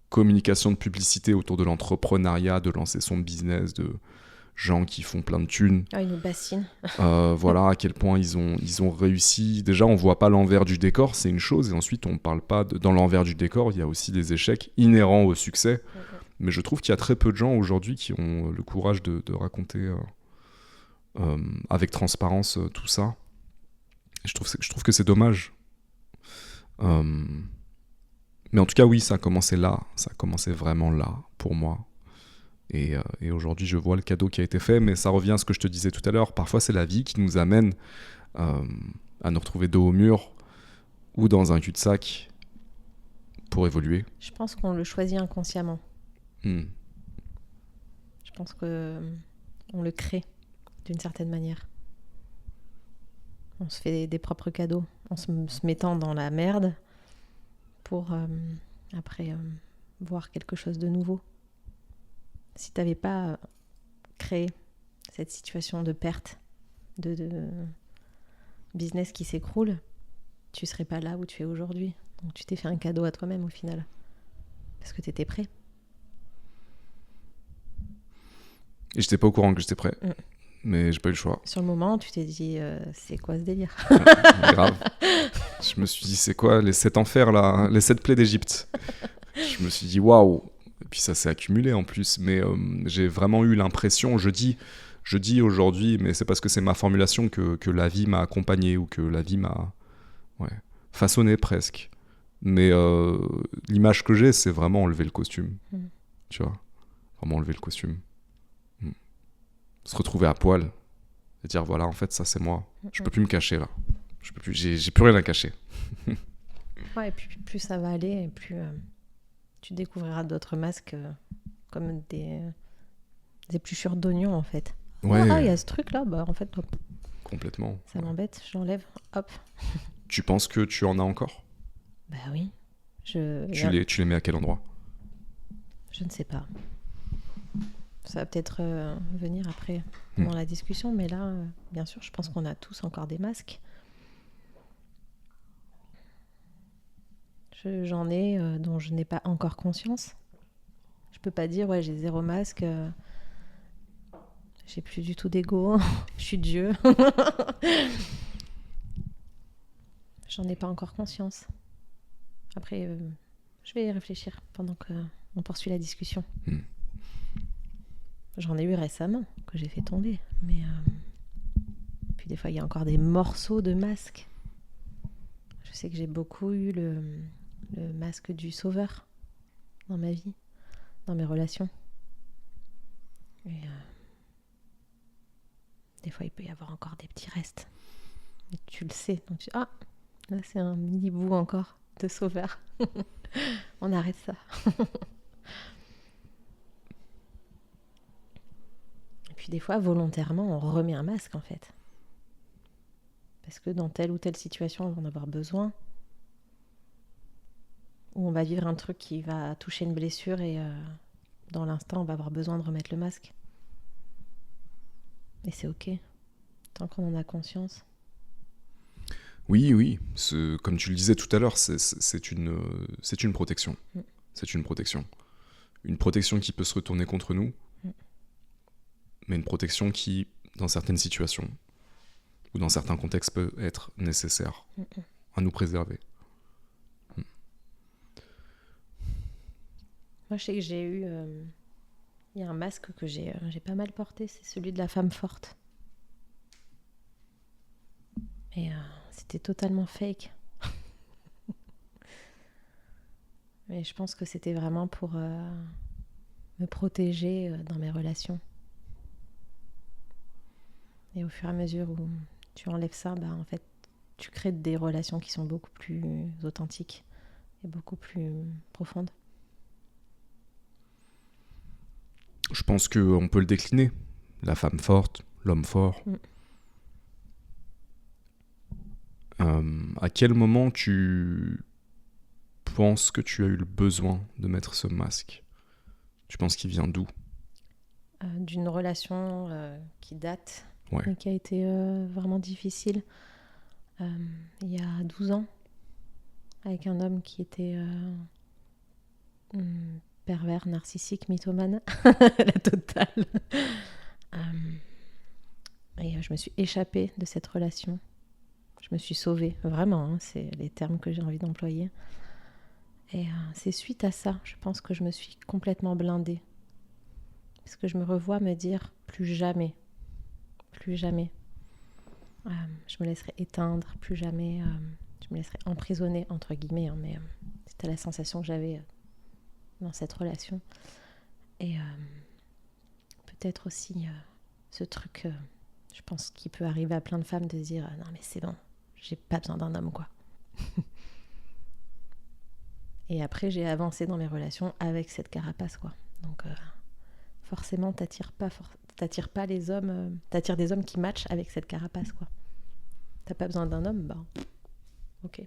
communication, de publicité autour de l'entrepreneuriat, de lancer son business, de gens qui font plein de thunes. Ah, ils nous bassinent. Voilà à quel point ils ont réussi. Déjà, on voit pas l'envers du décor, c'est une chose. Et ensuite, on parle pas dans l'envers du décor, il y a aussi des échecs inhérents au succès. Mais je trouve qu'il y a très peu de gens aujourd'hui qui ont le courage de raconter avec transparence tout ça. Et je trouve que c'est dommage. Mais en tout cas, oui, ça a commencé là. Ça a commencé vraiment là, pour moi. Et aujourd'hui, je vois le cadeau qui a été fait, mais ça revient à ce que je te disais tout à l'heure. Parfois, c'est la vie qui nous amène à nous retrouver dos au mur ou dans un cul-de-sac pour évoluer. Je pense qu'on le choisit inconsciemment. Je pense qu'on le crée d'une certaine manière. On se fait des propres cadeaux en se mettant dans la merde pour après voir quelque chose de nouveau. Si tu n'avais pas créé cette situation de perte, de business qui s'écroule, tu ne serais pas là où tu es aujourd'hui. Donc tu t'es fait un cadeau à toi-même au final. Parce que tu étais prêt. Et j'étais pas au courant que j'étais prêt. Mais j'ai pas eu le choix. Sur le moment, tu t'es dit, c'est quoi ce délire ? Grave. Je me suis dit, c'est quoi les 7 enfers là, les 7 plaies d'Égypte ? Je me suis dit waouh. Et puis ça s'est accumulé en plus. Mais j'ai vraiment eu l'impression, je dis aujourd'hui, mais c'est parce que c'est ma formulation que la vie m'a accompagné ou que la vie m'a façonné presque. Mais l'image que j'ai, c'est vraiment enlever le costume. Tu vois, vraiment enlever le costume. Se retrouver à poil et dire voilà, en fait, ça c'est moi. Je peux plus me cacher là. Je peux plus, j'ai plus rien à cacher. Ouais, et puis plus ça va aller, et plus tu découvriras d'autres masques comme des épluchures d'oignons en fait. Ouais. Ah, il y a ce truc là, bah en fait, Complètement. Ça m'embête, je l'enlève, hop. Tu penses que tu en as encore? Bah oui. Tu les mets à quel endroit? Je ne sais pas. Ça va peut-être venir après dans la discussion, mais là, bien sûr, je pense qu'on a tous encore des masques. J'en ai dont je n'ai pas encore conscience. Je peux pas dire, ouais, j'ai 0 masque, j'ai plus du tout d'ego, je suis Dieu. J'en ai pas encore conscience. Après, je vais y réfléchir pendant qu'on poursuit la discussion. J'en ai eu récemment, que j'ai fait tomber. Mais puis des fois, il y a encore des morceaux de masques. Je sais que j'ai beaucoup eu le masque du sauveur dans ma vie, dans mes relations. Et des fois, il peut y avoir encore des petits restes. Et tu le sais. Donc là, c'est un mini bout encore de sauveur. On arrête ça. Et puis des fois, volontairement, on remet un masque en fait. Parce que dans telle ou telle situation, on va en avoir besoin. Ou on va vivre un truc qui va toucher une blessure et dans l'instant, on va avoir besoin de remettre le masque. Et c'est ok, tant qu'on en a conscience. Oui. Comme tu le disais tout à l'heure, c'est une protection. C'est une protection. Une protection qui peut se retourner contre nous, mais une protection qui, dans certaines situations, ou dans certains contextes, peut être nécessaire à nous préserver. Moi, je sais que j'ai eu... Il y a un masque que j'ai pas mal porté, c'est celui de la femme forte. Et c'était totalement fake. Mais je pense que c'était vraiment pour me protéger dans mes relations. Et au fur et à mesure où tu enlèves ça, bah, en fait, tu crées des relations qui sont beaucoup plus authentiques et beaucoup plus profondes. Je pense qu'on peut le décliner. La femme forte, l'homme fort. À quel moment tu penses que tu as eu le besoin de mettre ce masque? Tu penses qu'il vient d'où? D'une relation qui date et qui a été vraiment difficile. Il y a 12 ans, avec un homme qui était pervers, narcissique, mythomane, la totale. Et je me suis échappée de cette relation. Je me suis sauvée, vraiment, c'est les termes que j'ai envie d'employer. Et c'est suite à ça, je pense que je me suis complètement blindée. Parce que je me revois me dire, plus jamais. Je me laisserai éteindre, plus jamais. Je me laisserai emprisonner, entre guillemets, mais c'était la sensation que j'avais dans cette relation. Et peut-être aussi ce truc, je pense qu'il peut arriver à plein de femmes de se dire non mais c'est bon, j'ai pas besoin d'un homme quoi. Et après j'ai avancé dans mes relations avec cette carapace quoi. Donc forcément t'attires pas les hommes, t'attires des hommes qui matchent avec cette carapace quoi. T'as pas besoin d'un homme, bah ok,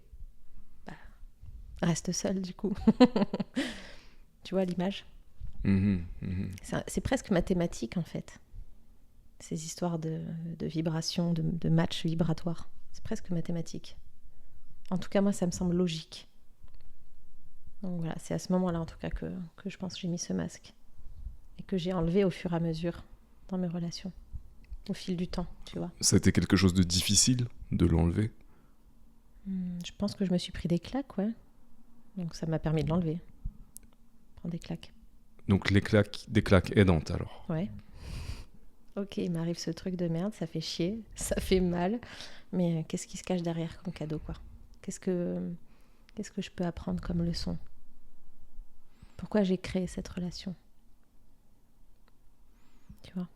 bah reste seul du coup. Tu vois l'image? C'est presque mathématique en fait. Ces histoires de vibrations, de match vibratoire. C'est presque mathématique. En tout cas, moi, ça me semble logique. Donc voilà, c'est à ce moment-là, en tout cas, que je pense que j'ai mis ce masque. Et que j'ai enlevé au fur et à mesure dans mes relations. Au fil du temps, tu vois. Ça a été quelque chose de difficile de l'enlever? Je pense que je me suis pris des claques, ouais. Donc ça m'a permis de l'enlever. prends des claques. Donc des claques aidantes alors. Ouais. Ok, il m'arrive ce truc de merde, ça fait chier, ça fait mal, mais qu'est-ce qui se cache derrière comme cadeau, quoi? Qu'est-ce que je peux apprendre comme leçon? Pourquoi j'ai créé cette relation? Tu vois?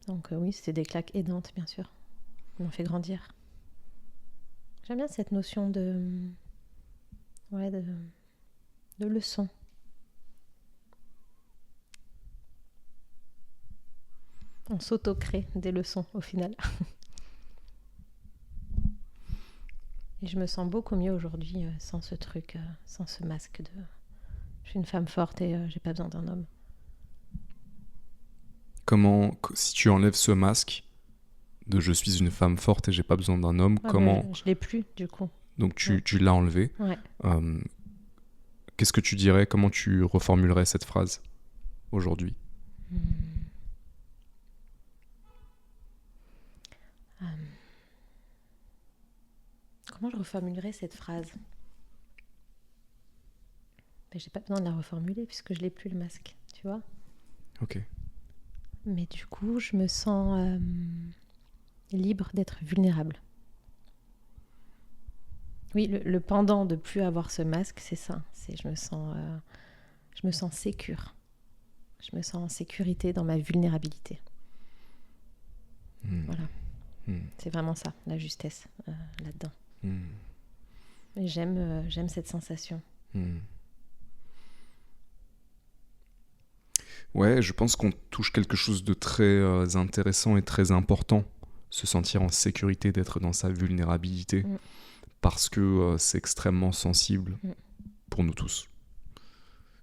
Donc oui, c'était des claques aidantes, bien sûr. On m'ont fait grandir. J'aime bien cette notion de leçon. On s'auto-crée des leçons au final. Et je me sens beaucoup mieux aujourd'hui sans ce truc, sans ce masque de je suis une femme forte et j'ai pas besoin d'un homme. Comment, si tu enlèves ce masque de je suis une femme forte et j'ai pas besoin d'un homme, comment... Je l'ai plus du coup. Donc tu l'as enlevé. Ouais. Qu'est-ce que tu dirais, comment tu reformulerais cette phrase aujourd'hui? Comment je reformulerais cette phrase? J'ai pas besoin de la reformuler puisque je l'ai plus le masque, tu vois. Ok. Mais du coup, je me sens libre d'être vulnérable. Oui, le pendant de plus avoir ce masque, c'est ça. C'est je me sens sécure. Je me sens en sécurité dans ma vulnérabilité. Voilà. C'est vraiment ça, la justesse là-dedans. Et j'aime cette sensation. Ouais, je pense qu'on touche quelque chose de très intéressant et très important, se sentir en sécurité, d'être dans sa vulnérabilité, parce que c'est extrêmement sensible pour nous tous.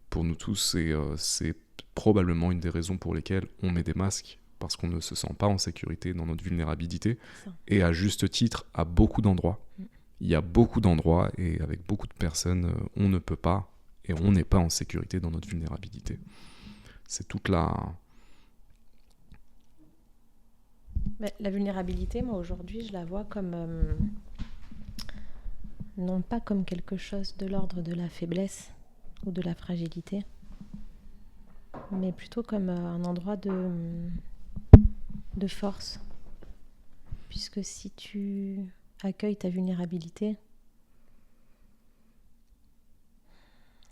Pour nous tous, c'est probablement une des raisons pour lesquelles on met des masques, parce qu'on ne se sent pas en sécurité dans notre vulnérabilité, et à juste titre, à beaucoup d'endroits. Il y a beaucoup d'endroits, et avec beaucoup de personnes, on ne peut pas, et on n'est pas en sécurité dans notre vulnérabilité. C'est toute la... La vulnérabilité, moi aujourd'hui, je la vois comme... non pas comme quelque chose de l'ordre de la faiblesse ou de la fragilité, mais plutôt comme un endroit de force. Puisque si tu accueilles ta vulnérabilité,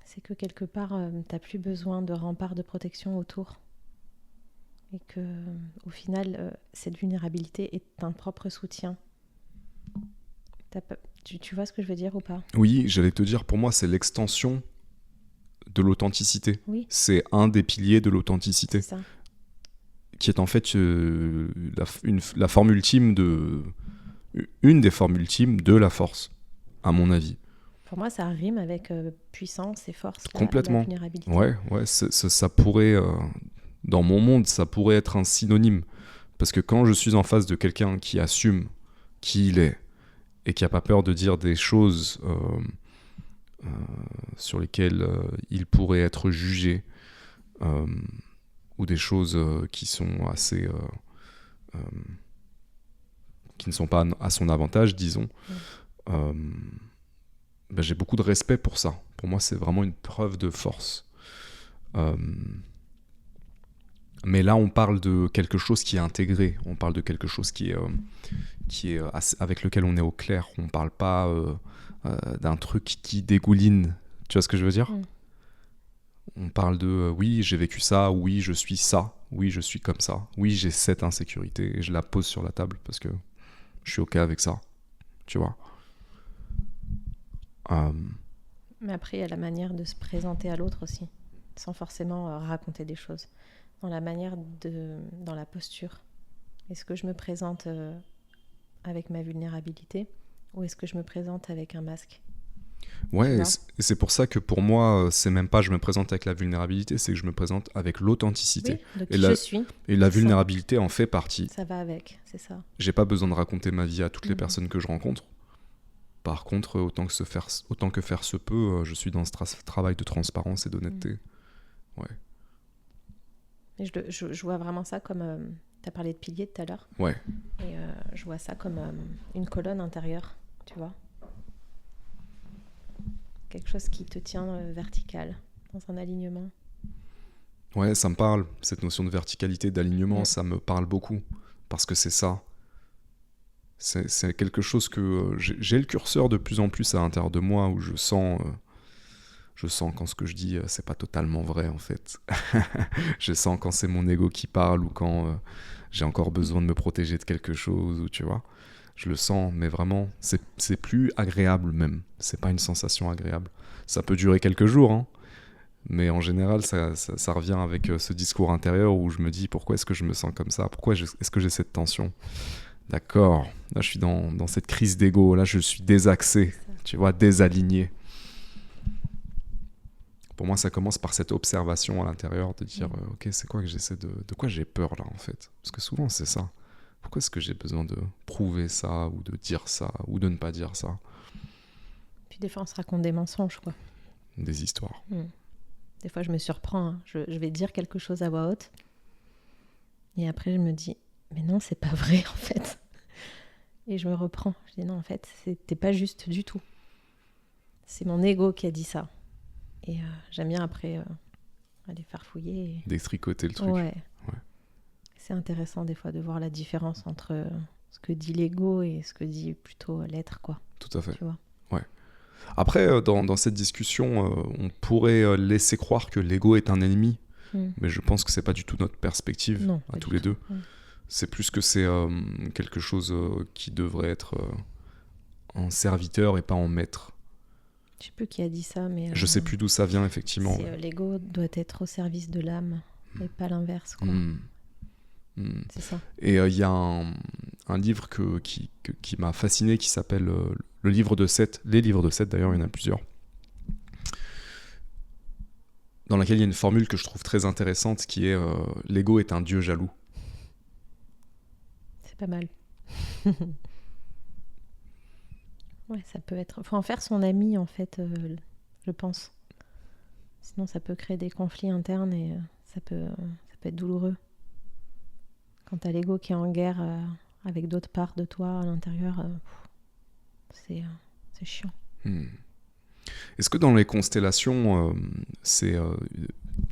c'est que quelque part, t'as plus besoin de remparts de protection autour. Et que, au final, cette vulnérabilité est un propre soutien. Tu vois ce que je veux dire ou pas? Oui, j'allais te dire, pour moi, c'est l'extension de l'authenticité. Oui. C'est un des piliers de l'authenticité. C'est ça. Qui est en fait la forme ultime une des formes ultimes de la force, à mon avis. Pour moi, ça rime avec puissance et force. Complètement. La vulnérabilité. Ouais, ça pourrait, dans mon monde, ça pourrait être un synonyme. Parce que quand je suis en face de quelqu'un qui assume qui il est et qui n'a pas peur de dire des choses sur lesquelles il pourrait être jugé, ou des choses qui sont assez... qui ne sont pas à son avantage, disons, j'ai beaucoup de respect pour ça. Pour moi, c'est vraiment une preuve de force. Mais là, on parle de quelque chose qui est intégré. On parle de quelque chose qui est avec lequel on est au clair. On ne parle pas d'un truc qui dégouline. Tu vois ce que je veux dire ? On parle de oui, j'ai vécu ça, oui, je suis ça, oui, je suis comme ça, oui, j'ai cette insécurité et je la pose sur la table parce que je suis OK avec ça. Tu vois ? Mais après, il y a la manière de se présenter à l'autre aussi, sans forcément raconter des choses. Dans la manière dans la posture. Est-ce que je me présente avec ma vulnérabilité ou est-ce que je me présente avec un masque ? Ouais, c'est pour ça que pour moi, c'est même pas je me présente avec la vulnérabilité, c'est que je me présente avec l'authenticité. Oui, de qui je suis. Et la vulnérabilité en fait partie. Ça va avec, c'est ça. J'ai pas besoin de raconter ma vie à toutes les personnes que je rencontre. Par contre, autant que faire se peut, je suis dans ce travail de transparence et d'honnêteté. Ouais. Et je vois vraiment ça comme... tu as parlé de pilier tout à l'heure. Ouais. Et je vois ça comme une colonne intérieure, tu vois. quelque chose qui te tient vertical, dans un alignement. Ouais, ça me parle. Cette notion de verticalité, d'alignement, ça me parle beaucoup. Parce que c'est ça. C'est quelque chose que j'ai le curseur de plus en plus à l'intérieur de moi où je sens quand ce que je dis c'est pas totalement vrai en fait. Je sens quand c'est mon ego qui parle ou quand j'ai encore besoin de me protéger de quelque chose ou tu vois. Je le sens, mais vraiment c'est plus agréable même. C'est pas une sensation agréable. Ça peut durer quelques jours, hein, mais en général ça revient avec ce discours intérieur où je me dis pourquoi est-ce que je me sens comme ça, pourquoi est-ce que j'ai cette tension. D'accord, là je suis dans cette crise d'ego, là je suis désaxé, tu vois, désaligné. Pour moi ça commence par cette observation à l'intérieur de dire ok, c'est quoi que j'essaie de quoi j'ai peur là en fait. Parce que souvent c'est ça. Pourquoi est-ce que j'ai besoin de prouver ça ou de dire ça ou de ne pas dire ça. Puis des fois on se raconte des mensonges quoi. Des histoires. Des fois je me surprends, hein. Je vais dire quelque chose à voix haute et après je me dis mais non, c'est pas vrai en fait. Et je me reprends. Je dis non, en fait, c'était pas juste du tout. C'est mon ego qui a dit ça. Et j'aime bien après aller farfouiller. Détricoter le truc. Ouais. C'est intéressant des fois de voir la différence entre ce que dit l'ego et ce que dit plutôt l'être, quoi. Tout à fait. Tu vois. Ouais. Après, dans cette discussion, on pourrait laisser croire que l'ego est un ennemi. Mais je pense que c'est pas du tout notre perspective à tous les deux. C'est plus que c'est quelque chose qui devrait être en serviteur et pas en maître. Je sais plus qui a dit ça, mais... je sais plus d'où ça vient, effectivement. L'ego doit être au service de l'âme, et pas l'inverse, quoi. C'est ça. Et il y a un livre qui m'a fasciné, qui s'appelle le livre de Seth. Les livres de Seth, d'ailleurs, il y en a plusieurs. Dans laquelle il y a une formule que je trouve très intéressante, qui est l'ego est un dieu jaloux. Pas mal. Ouais, ça peut être... Faut en faire son ami, en fait, je pense. Sinon, ça peut créer des conflits internes et ça peut être douloureux. Quand t'as l'ego qui est en guerre avec d'autres parts de toi à l'intérieur, c'est chiant. Est-ce que dans les constellations, c'est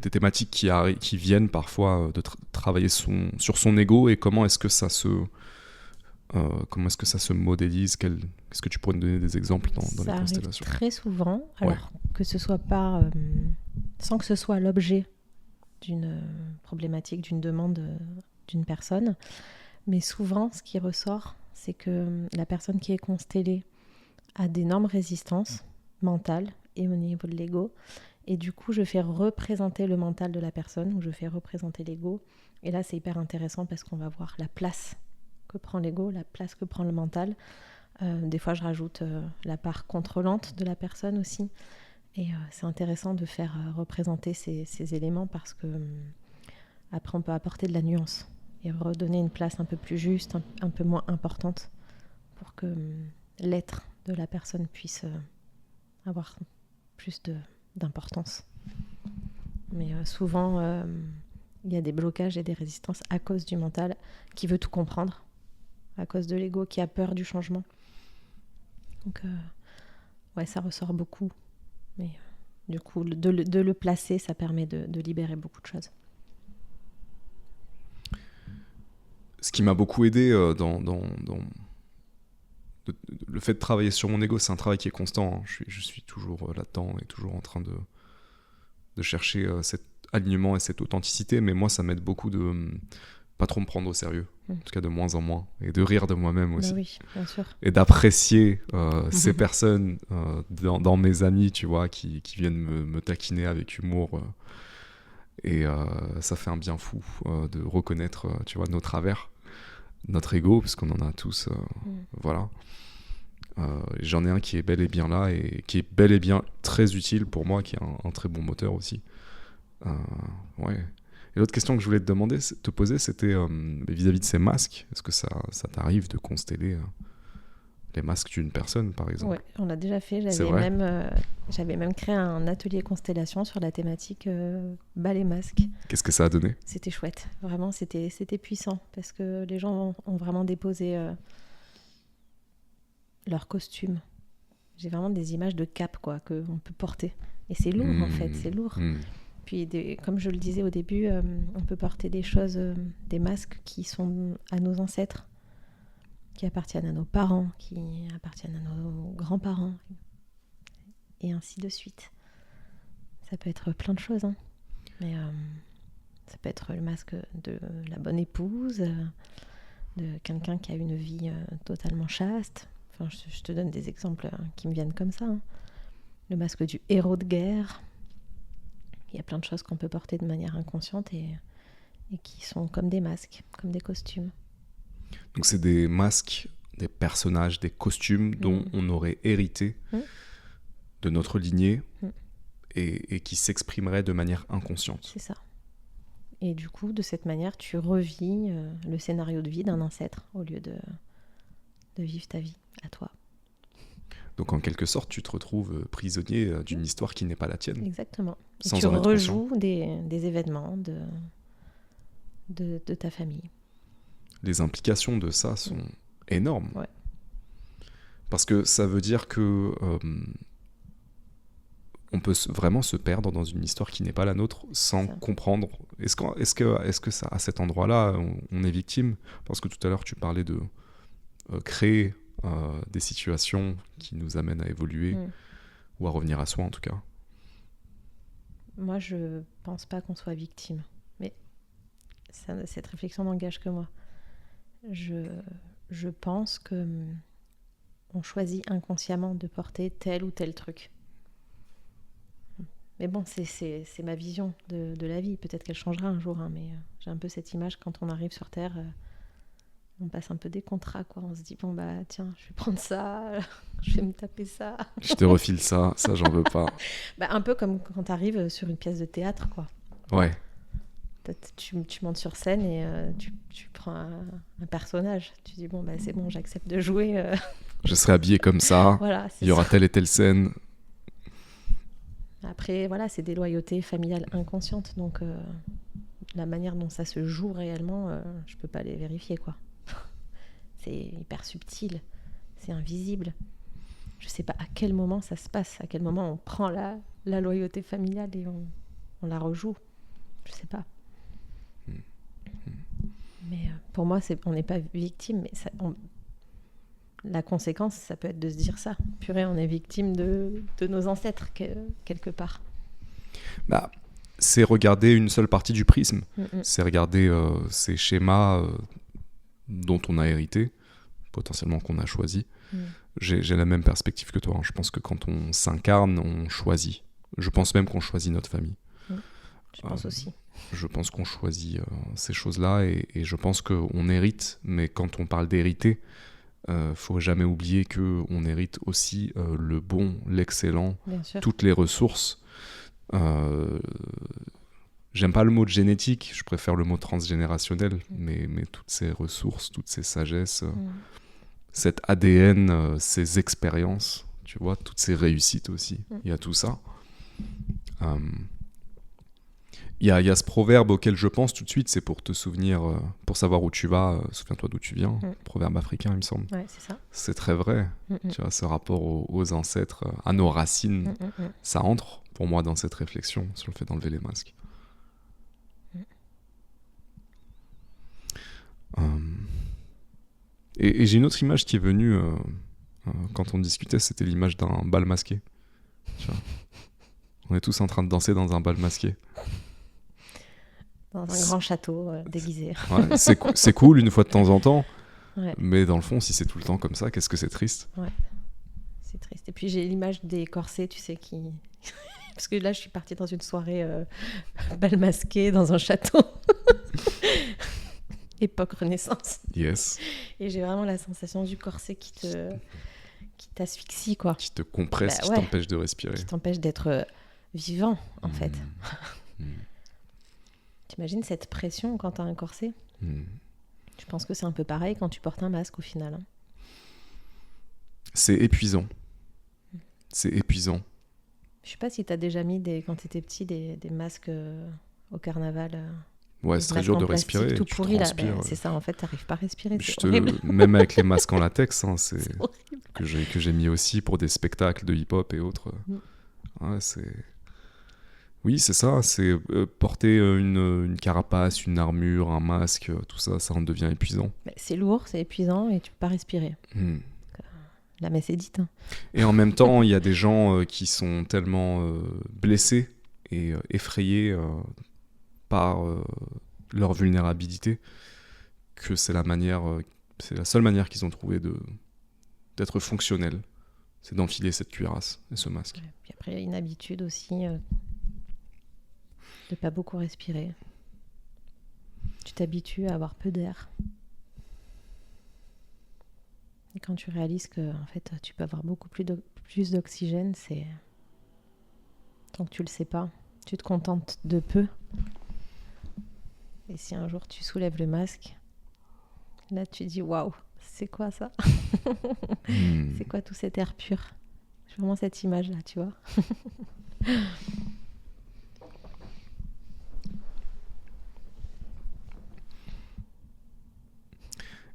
des thématiques qui viennent parfois de travailler sur son ego, et comment est-ce que ça se modélise? Est-ce que tu pourrais nous donner des exemples dans les constellations? Ça arrive très souvent, alors que ce soit pas sans que ce soit l'objet d'une problématique, d'une demande d'une personne, mais souvent ce qui ressort, c'est que la personne qui est constellée a d'énormes résistances mentales et au niveau de l'ego. Et du coup, je fais représenter le mental de la personne, ou je fais représenter l'ego. Et là, c'est hyper intéressant parce qu'on va voir la place que prend l'ego, la place que prend le mental. Des fois, je rajoute la part contrôlante de la personne aussi. Et c'est intéressant de faire représenter ces éléments parce que après, on peut apporter de la nuance et redonner une place un peu plus juste, un peu moins importante pour que l'être de la personne puisse avoir plus d'importance. Mais souvent, il y a des blocages et des résistances à cause du mental qui veut tout comprendre, à cause de l'ego qui a peur du changement. Donc, ça ressort beaucoup. Mais du coup, de le placer, ça permet de libérer beaucoup de choses. Ce qui m'a beaucoup aidé dans le fait de travailler sur mon ego, c'est un travail qui est constant. Hein. Je suis toujours là-dedans et toujours en train de chercher cet alignement et cette authenticité. Mais moi, ça m'aide beaucoup de pas trop me prendre au sérieux. En tout cas, de moins en moins. Et de rire de moi-même aussi. Oui, bien sûr. Et d'apprécier ces personnes dans mes amis, tu vois, qui viennent me taquiner avec humour. Et ça fait un bien fou de reconnaître, tu vois, nos travers, notre ego, parce qu'on en a tous. Voilà. J'en ai un qui est bel et bien là et qui est bel et bien très utile pour moi, qui est un très bon moteur aussi. Et l'autre question que je voulais te poser, c'était vis-à-vis de ces masques. Est-ce que ça t'arrive de consteller les masques d'une personne, par exemple? Oui, on l'a déjà fait. J'avais même créé un atelier constellation sur la thématique balai masque. Qu'est-ce que ça a donné? C'était chouette. Vraiment, c'était puissant parce que les gens ont vraiment déposé leur costume j'ai vraiment des images de cap, quoi, qu'on peut porter. Et c'est lourd, en fait, c'est lourd. Puis, comme je le disais au début, on peut porter des choses, des masques qui sont à nos ancêtres, qui appartiennent à nos parents, qui appartiennent à nos grands-parents, et ainsi de suite. Ça peut être plein de choses, hein. Mais ça peut être le masque de la bonne épouse, de quelqu'un qui a une vie totalement chaste. Enfin, je te donne des exemples qui me viennent comme ça, hein. Le masque du héros de guerre. Il y a plein de choses qu'on peut porter de manière inconsciente et qui sont comme des masques, comme des costumes. Donc c'est des masques, des personnages, des costumes dont on aurait hérité de notre lignée et qui s'exprimeraient de manière inconsciente. C'est ça. Et du coup, de cette manière, tu revis le scénario de vie d'un ancêtre au lieu de vivre ta vie à toi. Donc en quelque sorte, tu te retrouves prisonnier d'une histoire qui n'est pas la tienne. Exactement. Et Sans tu en être rejoues des événements de ta famille. Les implications de ça sont énormes. Ouais. Parce que ça veut dire que on peut vraiment se perdre dans une histoire qui n'est pas la nôtre sans comprendre. Est-ce que ça, à cet endroit-là, on est victime ? Parce que tout à l'heure, tu parlais de créer des situations qui nous amènent à évoluer ou à revenir à soi, en tout cas. Moi, je pense pas qu'on soit victime. Mais cette réflexion n'engage que moi. Je pense que on choisit inconsciemment de porter tel ou tel truc. Mais bon, c'est ma vision de la vie. Peut-être qu'elle changera un jour, hein, mais j'ai un peu cette image quand on arrive sur Terre, on passe un peu des contrats, quoi. On se dit, bon, bah tiens, je vais prendre ça, je vais me taper ça. Je te refile ça j'en veux pas. Bah, un peu comme quand tu arrives sur une pièce de théâtre, quoi. Ouais. Tu montes sur scène et tu prends un personnage. Tu dis, bon, bah c'est bon, j'accepte de jouer. Je serai habillé comme ça, voilà, il y aura ça. telle et telle scène. Après, voilà, c'est des loyautés familiales inconscientes. Donc, la manière dont ça se joue réellement, je peux pas les vérifier, quoi. C'est hyper subtil, c'est invisible. Je sais pas à quel moment ça se passe, à quel moment on prend la loyauté familiale et on la rejoue. Je sais pas. Mais pour moi, on n'est pas victime, mais la conséquence, ça peut être de se dire ça. Purée, on est victime de nos ancêtres, quelque part. Bah, c'est regarder une seule partie du prisme. C'est regarder ces schémas dont on a hérité, potentiellement qu'on a choisi. J'ai la même perspective que toi, hein. Je pense que quand on s'incarne, on choisit. Je pense même qu'on choisit notre famille. Je pense aussi. Je pense qu'on choisit ces choses-là et je pense qu'on hérite, mais quand on parle d'hériter, faut jamais oublier qu'on hérite aussi le bon, l'excellent, toutes les ressources. J'aime pas le mot de génétique, je préfère le mot transgénérationnel, mais toutes ces ressources, toutes ces sagesses, cet ADN, ces expériences, tu vois, toutes ces réussites aussi, il y a tout ça. Il y a ce proverbe auquel je pense tout de suite, c'est pour te souvenir, pour savoir où tu vas, souviens-toi d'où tu viens. Proverbe africain, il me semble. Ouais, c'est ça. C'est très vrai. Tu vois, ce rapport aux ancêtres, à nos racines, ça entre pour moi dans cette réflexion sur le fait d'enlever les masques. Et j'ai une autre image qui est venue quand on discutait, c'était l'image d'un bal masqué. Tu vois, on est tous en train de danser dans un bal masqué. Dans un grand château déguisé. Ouais, c'est cool une fois de temps en temps, ouais. Mais dans le fond, si c'est tout le temps comme ça, qu'est-ce que c'est triste. Ouais, c'est triste. Et puis j'ai l'image des corsets, tu sais, qui... Parce que là, je suis partie dans une soirée bal masqué dans un château. Époque Renaissance. Yes. Et j'ai vraiment la sensation du corset qui t'asphyxie, quoi. Qui te compresse, qui t'empêche de respirer. Qui t'empêche d'être vivant, en fait. T'imagines cette pression quand t'as un corset ? Je pense que c'est un peu pareil quand tu portes un masque, au final. Hein. C'est épuisant. C'est épuisant. Je sais pas si t'as déjà mis, quand t'étais petit, des masques au carnaval. Ouais, c'est très dur de respirer. Tout pourri, là. C'est ça, en fait, t'arrives pas à respirer. Même avec les masques en latex, hein, c'est horrible. que j'ai mis aussi pour des spectacles de hip-hop et autres. Ouais, oui, c'est ça, c'est porter une carapace, une armure, un masque, tout ça, ça en devient épuisant. Mais c'est lourd, c'est épuisant et tu peux pas respirer. La messe est dite. Hein. Et en même temps, il y a des gens qui sont tellement blessés et effrayés par leur vulnérabilité que c'est la seule manière qu'ils ont trouvé d'être fonctionnels, c'est d'enfiler cette cuirasse et ce masque. Ouais, puis après, il y a une habitude aussi de pas beaucoup respirer. Tu t'habitues à avoir peu d'air. Et quand tu réalises que en fait, tu peux avoir beaucoup plus d'oxygène, c'est... Tant que tu le sais pas, tu te contentes de peu. Et si un jour tu soulèves le masque, là tu dis waouh, c'est quoi ça? C'est quoi tout cet air pur? J'ai vraiment cette image là, tu vois.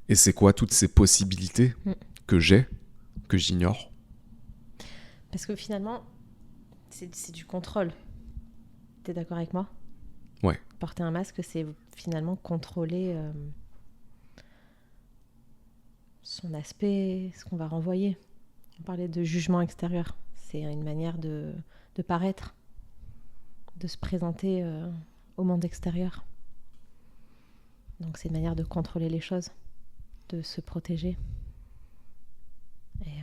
Et c'est quoi toutes ces possibilités que j'ignore? Parce que finalement, c'est du contrôle. T'es d'accord avec moi? Ouais. Porter un masque, c'est finalement contrôler son aspect, ce qu'on va renvoyer. On parlait de jugement extérieur. C'est une manière de paraître, de se présenter au monde extérieur. Donc c'est une manière de contrôler les choses, de se protéger. Et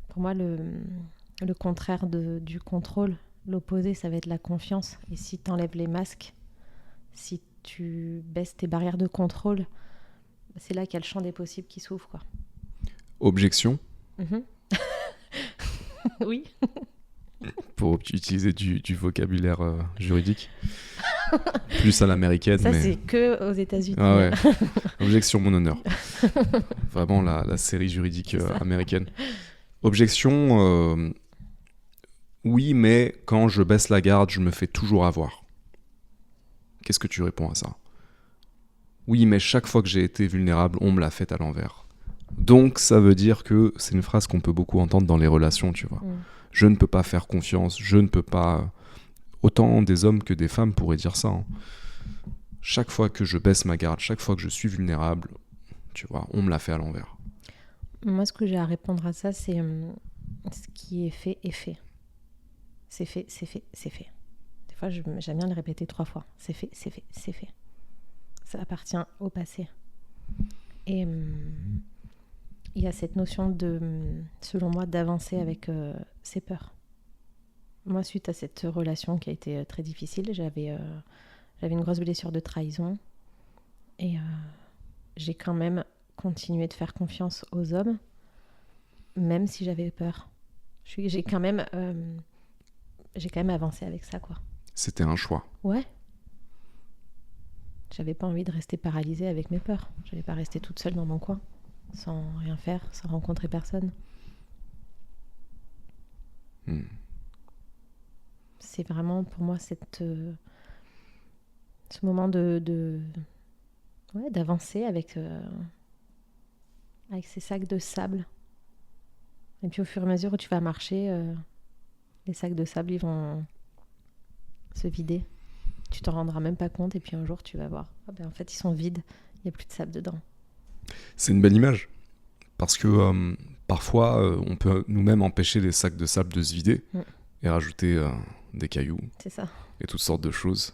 pour moi, le contraire du contrôle, l'opposé, ça va être la confiance. Et si tu enlèves les masques, si tu baisses tes barrières de contrôle, c'est là qu'il y a le champ des possibles qui s'ouvre, quoi. Objection? Oui. Pour utiliser du vocabulaire juridique. Plus à l'américaine. Ça, mais... c'est que aux États-Unis. Ah ouais. Objection, mon honneur. Vraiment la série juridique américaine. Objection, oui, mais quand je baisse la garde, je me fais toujours avoir. Qu'est-ce que tu réponds à ça? Oui, mais chaque fois que j'ai été vulnérable, on me l'a fait à l'envers. Donc, ça veut dire que c'est une phrase qu'on peut beaucoup entendre dans les relations, tu vois. Je ne peux pas faire confiance, je ne peux pas... Autant des hommes que des femmes pourraient dire ça. Hein. Chaque fois que je baisse ma garde, chaque fois que je suis vulnérable, tu vois, on me l'a fait à l'envers. Moi, ce que j'ai à répondre à ça, c'est ce qui est fait est fait. C'est fait, c'est fait, c'est fait. Des fois, j'aime bien le répéter 3 fois. C'est fait, c'est fait, c'est fait. Ça appartient au passé. Et il y a cette notion selon moi, d'avancer avec ses peurs. Moi, suite à cette relation qui a été très difficile, j'avais une grosse blessure de trahison. Et j'ai quand même continué de faire confiance aux hommes, même si j'avais peur. J'ai quand même avancé avec ça, quoi. C'était un choix. Ouais. J'avais pas envie de rester paralysée avec mes peurs. J'allais pas rester toute seule dans mon coin, sans rien faire, sans rencontrer personne. C'est vraiment pour moi ce moment d'avancer avec ces sacs de sable. Et puis au fur et à mesure où tu vas marcher, les sacs de sable, ils vont se vider. Tu t'en rendras même pas compte et puis un jour tu vas voir. Ah ben, en fait, ils sont vides. Il n'y a plus de sable dedans. C'est une belle image. Parce que parfois, on peut nous-mêmes empêcher les sacs de sable de se vider et rajouter des cailloux. C'est ça. Et toutes sortes de choses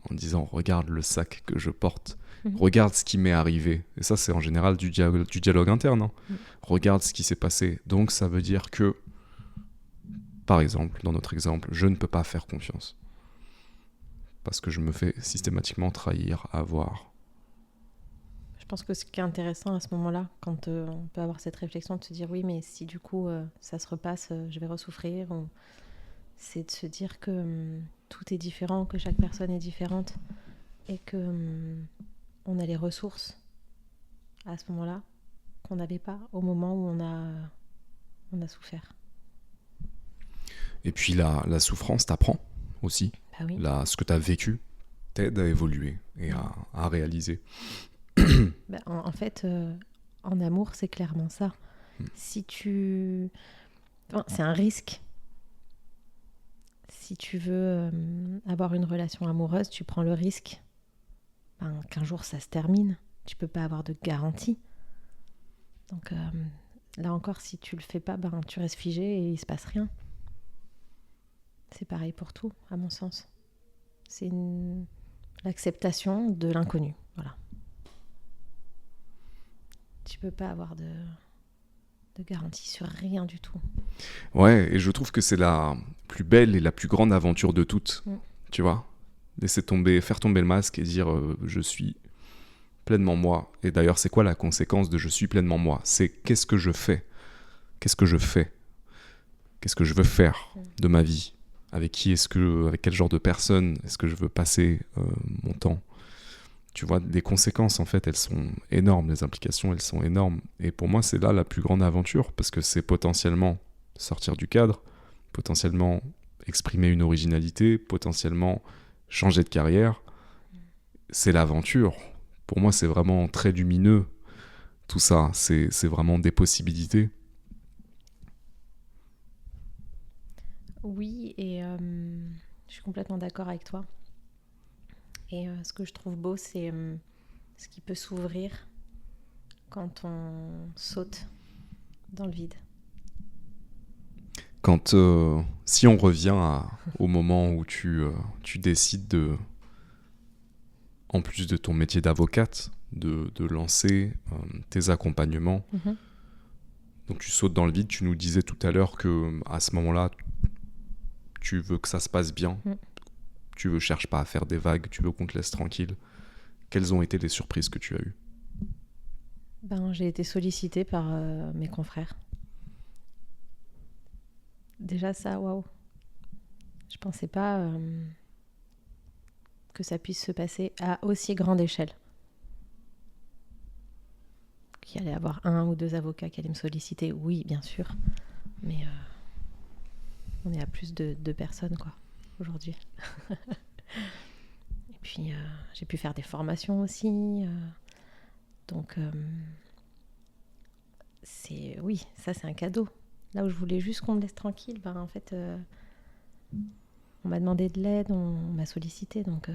en disant « Regarde le sac que je porte. Regarde ce qui m'est arrivé. » Et ça, c'est en général du dialogue interne. Hein. Regarde ce qui s'est passé. Donc, ça veut dire que, par exemple, dans notre exemple, je ne peux pas faire confiance. Parce que je me fais systématiquement trahir, avoir. Je pense que ce qui est intéressant à ce moment-là, quand on peut avoir cette réflexion de se dire oui, mais si du coup ça se repasse, je vais ressouffrir, c'est de se dire que tout est différent, que chaque personne est différente et que on a les ressources à ce moment-là qu'on n'avait pas au moment où on a souffert. Et puis la souffrance t'apprend aussi. Bah oui. Ce que tu as vécu t'aide à évoluer et à réaliser. En fait, en amour, c'est clairement ça. Si tu... Enfin, c'est un risque. Si tu veux avoir une relation amoureuse, tu prends le risque qu'un jour ça se termine. Tu peux pas avoir de garantie. Donc là encore, si tu le fais pas, tu restes figé et il se passe rien. C'est pareil pour tout, à mon sens. C'est l'acceptation de l'inconnu. Voilà. Tu peux pas avoir de garantie sur rien du tout. Ouais, et je trouve que c'est la plus belle et la plus grande aventure de toutes. Tu vois ? Laisser tomber, faire tomber le masque et dire je suis pleinement moi. Et d'ailleurs, c'est quoi la conséquence de je suis pleinement moi ? C'est qu'est-ce que je fais ? Qu'est-ce que je fais ? Qu'est-ce que je veux faire de ma vie ? Avec quel genre de personne est-ce que je veux passer mon temps ? Tu vois, les conséquences, en fait, elles sont énormes. Les implications, elles sont énormes. Et pour moi, c'est là la plus grande aventure, parce que c'est potentiellement sortir du cadre, potentiellement exprimer une originalité, potentiellement changer de carrière. C'est l'aventure. Pour moi, c'est vraiment très lumineux, tout ça. C'est vraiment des possibilités. Oui, et je suis complètement d'accord avec toi. Et ce que je trouve beau, c'est ce qui peut s'ouvrir quand on saute dans le vide. Si on revient au moment où tu décides de, en plus de ton métier d'avocate, de lancer tes accompagnements. Donc tu sautes dans le vide. Tu nous disais tout à l'heure qu'à ce moment-là, tu veux que ça se passe bien. Tu ne cherches pas à faire des vagues, tu veux qu'on te laisse tranquille. Quelles ont été les surprises que tu as eues ? J'ai été sollicitée par mes confrères. Déjà ça, waouh. Je pensais pas que ça puisse se passer à aussi grande échelle. Qu'il allait y avoir 1 ou 2 avocats qui allaient me solliciter, oui, bien sûr. Mais on est à plus de 2 personnes, quoi, aujourd'hui. Et puis, j'ai pu faire des formations aussi. Donc, oui, ça, c'est un cadeau. Là où je voulais juste qu'on me laisse tranquille, en fait, on m'a demandé de l'aide, on m'a sollicité. Donc,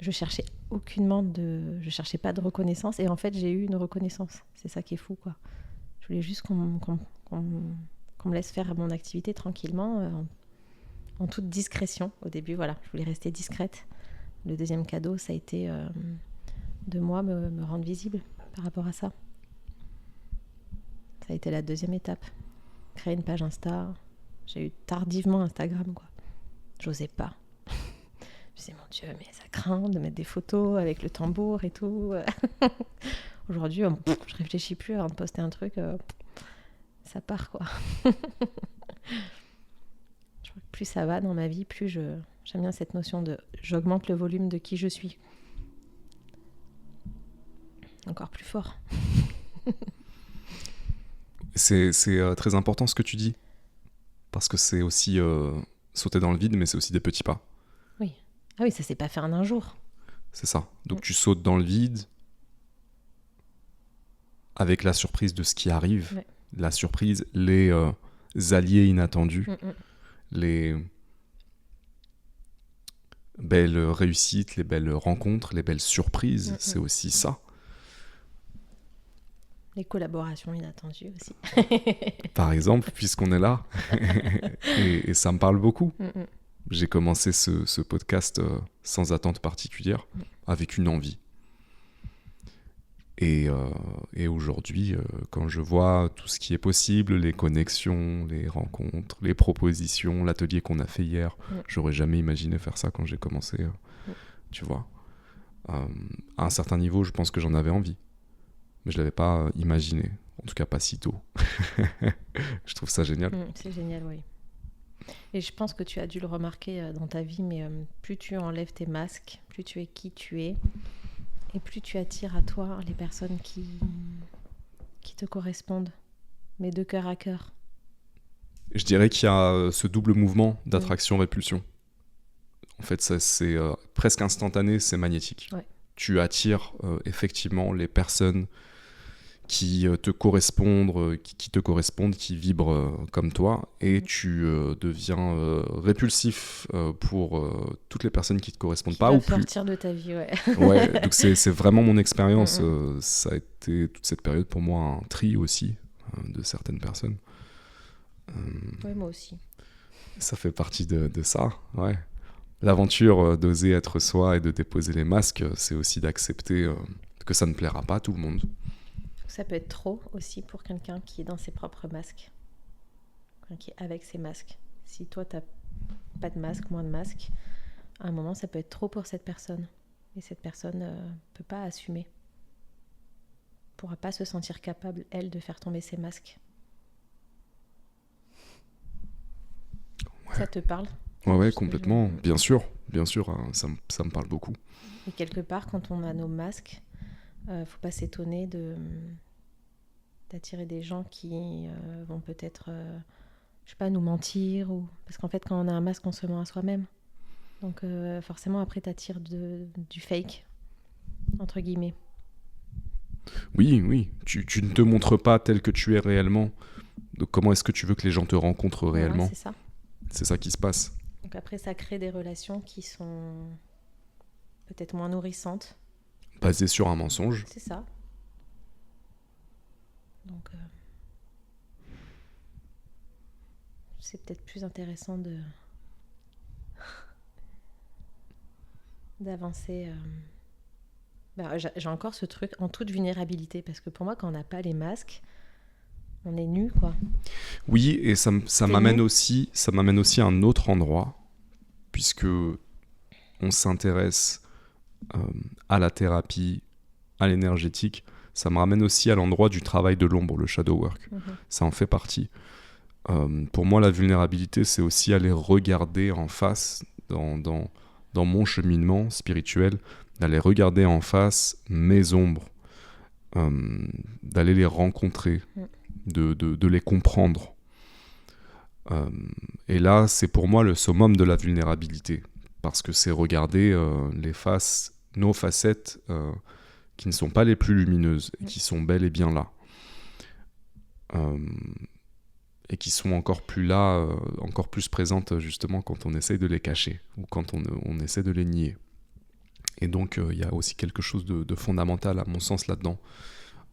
je cherchais je cherchais pas de reconnaissance. Et en fait, j'ai eu une reconnaissance. C'est ça qui est fou, quoi. Je voulais juste qu'on me laisse faire mon activité tranquillement, en toute discrétion. Au début, voilà, je voulais rester discrète. Le deuxième cadeau, ça a été de moi me rendre visible par rapport à ça. Ça a été la deuxième étape. Créer une page Insta. J'ai eu tardivement Instagram, quoi. J'osais pas. Je me disais, mon Dieu, mais ça craint de mettre des photos avec le tambour et tout. Aujourd'hui, je réfléchis plus avant de poster un truc. Ça part, quoi. Je crois que plus ça va dans ma vie, plus j'aime bien cette notion de j'augmente le volume de qui je suis. Encore plus fort. C'est très important ce que tu dis, parce que c'est aussi sauter dans le vide, mais c'est aussi des petits pas. Oui. Ah oui, ça s'est pas fait en un jour. C'est ça. Donc tu sautes dans le vide avec la surprise de ce qui arrive, Ouais. La surprise, les alliés inattendus, les belles réussites, les belles rencontres, les belles surprises, c'est aussi ça. Les collaborations inattendues aussi. Par exemple, puisqu'on est là, et ça me parle beaucoup. J'ai commencé ce podcast sans attente particulière, avec une envie. Et aujourd'hui, quand je vois tout ce qui est possible, les connexions, les rencontres, les propositions, l'atelier qu'on a fait hier, j'aurais jamais imaginé faire ça quand j'ai commencé. Tu vois, à un certain niveau, je pense que j'en avais envie. Mais je ne l'avais pas imaginé, en tout cas pas si tôt. Je trouve ça génial. C'est génial, oui. Et je pense que tu as dû le remarquer dans ta vie, mais plus tu enlèves tes masques, plus tu es qui tu es, et plus tu attires à toi les personnes qui te correspondent, mais de cœur à cœur. Je dirais qu'il y a ce double mouvement d'attraction-répulsion. En fait, ça, c'est presque instantané, c'est magnétique. Ouais. Tu attires effectivement les personnes qui te correspondent, qui vibrent comme toi, et tu deviens répulsif pour toutes les personnes qui te correspondent pas ou plus. Sortir de ta vie, ouais. Ouais, donc c'est vraiment mon expérience. Ça a été toute cette période pour moi un tri aussi de certaines personnes. Oui, moi aussi. Ça fait partie de ça, ouais. L'aventure d'oser être soi et de déposer les masques, c'est aussi d'accepter que ça ne plaira pas à tout le monde. Ça peut être trop aussi pour quelqu'un qui est dans ses propres masques, qui est avec ses masques. Si toi, tu n'as pas de masque, moins de masque, à un moment, ça peut être trop pour cette personne. Et cette personne ne peut pas assumer. Ne pourra pas se sentir capable, elle, de faire tomber ses masques. Ouais. Ça te parle ? Ouais, complètement. Bien sûr, hein, ça me parle beaucoup. Et quelque part, quand on a nos masques, faut pas s'étonner d'attirer des gens qui vont peut-être, je sais pas, nous mentir. Parce qu'en fait, quand on a un masque, on se ment à soi-même. Donc forcément, après, t'attires du fake, entre guillemets. Oui. Tu ne te montres pas tel que tu es réellement. Donc comment est-ce que tu veux que les gens te rencontrent réellement ? C'est ça. C'est ça qui se passe. Donc après, ça crée des relations qui sont peut-être moins nourrissantes. Basées sur un mensonge. C'est ça. Donc c'est peut-être plus intéressant d'avancer. J'ai encore ce truc en toute vulnérabilité, parce que pour moi, quand on n'a pas les masques, on est nu, quoi. Oui, et ça m'amène aussi à un autre endroit, puisque on s'intéresse à la thérapie, à l'énergétique. Ça me ramène aussi à l'endroit du travail de l'ombre, le shadow work. Ça en fait partie. Pour moi, la vulnérabilité, c'est aussi aller regarder en face, dans mon cheminement spirituel, d'aller regarder en face mes ombres, d'aller les rencontrer, de les comprendre. Et là, c'est pour moi le summum de la vulnérabilité, parce que c'est regarder nos facettes qui ne sont pas les plus lumineuses, et qui sont bel et bien là. Et qui sont encore plus là, encore plus présentes justement quand on essaye de les cacher, ou quand on essaie de les nier. Et donc il y a aussi quelque chose de fondamental à mon sens là-dedans.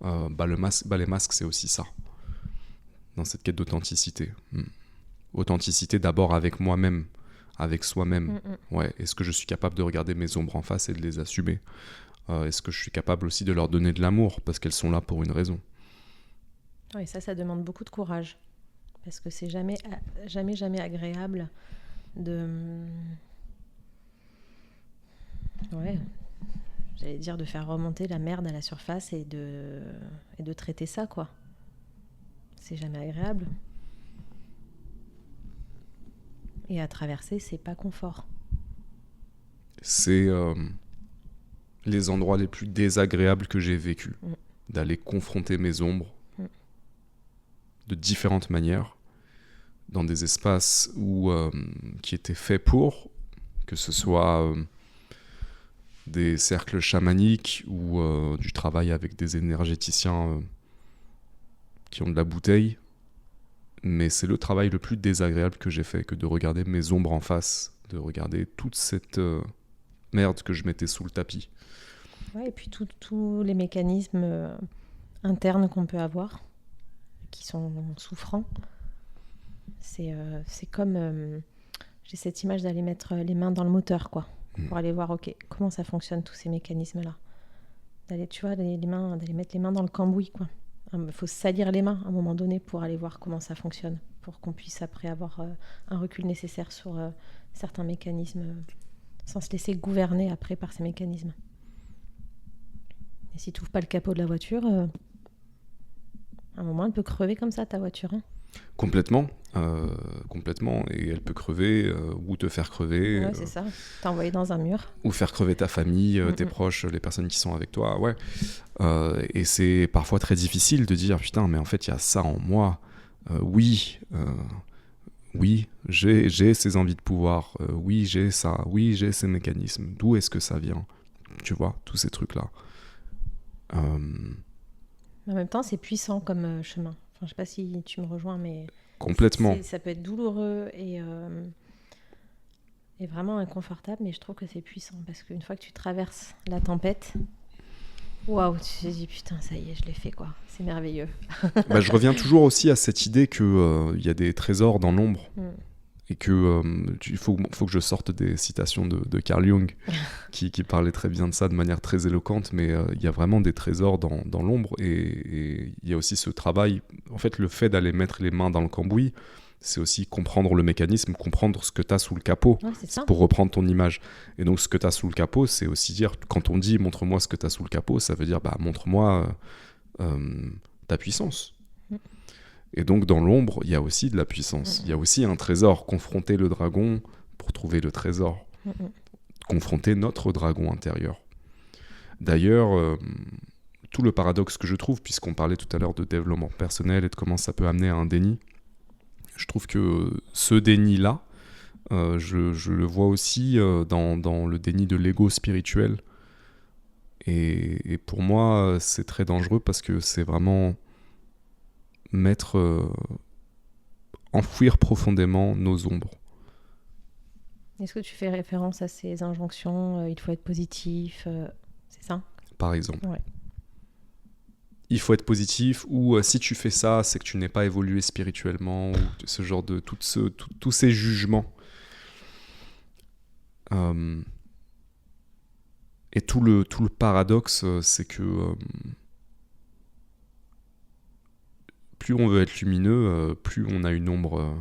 Les masques, c'est aussi ça, dans cette quête d'authenticité. Authenticité d'abord avec moi-même, avec soi-même. Ouais. Est-ce que je suis capable de regarder mes ombres en face et de les assumer ? Est-ce que je suis capable aussi de leur donner de l'amour, parce qu'elles sont là pour une raison ? Oui, ça demande beaucoup de courage, parce que c'est jamais agréable de... Ouais, j'allais dire de faire remonter la merde à la surface et de traiter ça, quoi. C'est jamais agréable. Et à traverser, c'est pas confort. C'est les endroits les plus désagréables que j'ai vécus. D'aller confronter mes ombres de différentes manières, dans des espaces qui étaient faits pour, que ce soit des cercles chamaniques ou du travail avec des énergéticiens qui ont de la bouteille. Mais c'est le travail le plus désagréable que j'ai fait, que de regarder mes ombres en face, de regarder toute cette merde que je mettais sous le tapis. Ouais, et puis tous les mécanismes internes qu'on peut avoir, qui sont souffrants. C'est comme... j'ai cette image d'aller mettre les mains dans le moteur, quoi, pour aller voir, ok, comment ça fonctionne, tous ces mécanismes-là. D'aller, tu vois, d'aller mettre les mains dans le cambouis, quoi. Il faut se salir les mains à un moment donné pour aller voir comment ça fonctionne, pour qu'on puisse après avoir un recul nécessaire sur certains mécanismes, sans se laisser gouverner après par ces mécanismes. Et si tu n'ouvres pas le capot de la voiture, à un moment, elle peut crever comme ça, ta voiture. Hein. Complètement. Et elle peut crever ou te faire crever. Ouais, c'est ça. T'envoyer dans un mur. Ou faire crever ta famille, tes proches, les personnes qui sont avec toi. Ouais. Et c'est parfois très difficile de dire putain, mais en fait, il y a ça en moi. Oui, j'ai ces envies de pouvoir. Oui, j'ai ça. Oui, j'ai ces mécanismes. D'où est-ce que ça vient ? Tu vois, tous ces trucs-là. En même temps, c'est puissant comme chemin. Enfin, je sais pas si tu me rejoins, mais Complètement. ça peut être douloureux et vraiment inconfortable, mais je trouve que c'est puissant parce qu'une fois que tu traverses la tempête, waouh, tu te dis putain, ça y est, je l'ai fait quoi. C'est merveilleux. Je reviens toujours aussi à cette idée que y a des trésors dans l'ombre. Et que il faut que je sorte des citations de Carl Jung qui parlait très bien de ça de manière très éloquente, mais il y a vraiment des trésors dans l'ombre, et il y a aussi ce travail, en fait le fait d'aller mettre les mains dans le cambouis, c'est aussi comprendre le mécanisme, comprendre ce que tu as sous le capot, c'est pour reprendre ton image. Et donc ce que tu as sous le capot, c'est aussi dire, quand on dit montre-moi ce que tu as sous le capot, ça veut dire montre-moi ta puissance. Et donc, dans l'ombre, il y a aussi de la puissance. Il y a aussi un trésor. Confronter le dragon pour trouver le trésor. Confronter notre dragon intérieur. D'ailleurs, tout le paradoxe que je trouve, puisqu'on parlait tout à l'heure de développement personnel et de comment ça peut amener à un déni, je trouve que ce déni-là, je le vois aussi dans le déni de l'ego spirituel. Et pour moi, c'est très dangereux parce que c'est vraiment enfouir profondément nos ombres. Est-ce que tu fais référence à ces injonctions il faut être positif, c'est ça ? Par exemple. Ouais. Il faut être positif, ou si tu fais ça, c'est que tu n'es pas évolué spirituellement, ou ce genre de tous ces jugements. Et tout le paradoxe, c'est que plus on veut être lumineux, plus on a une ombre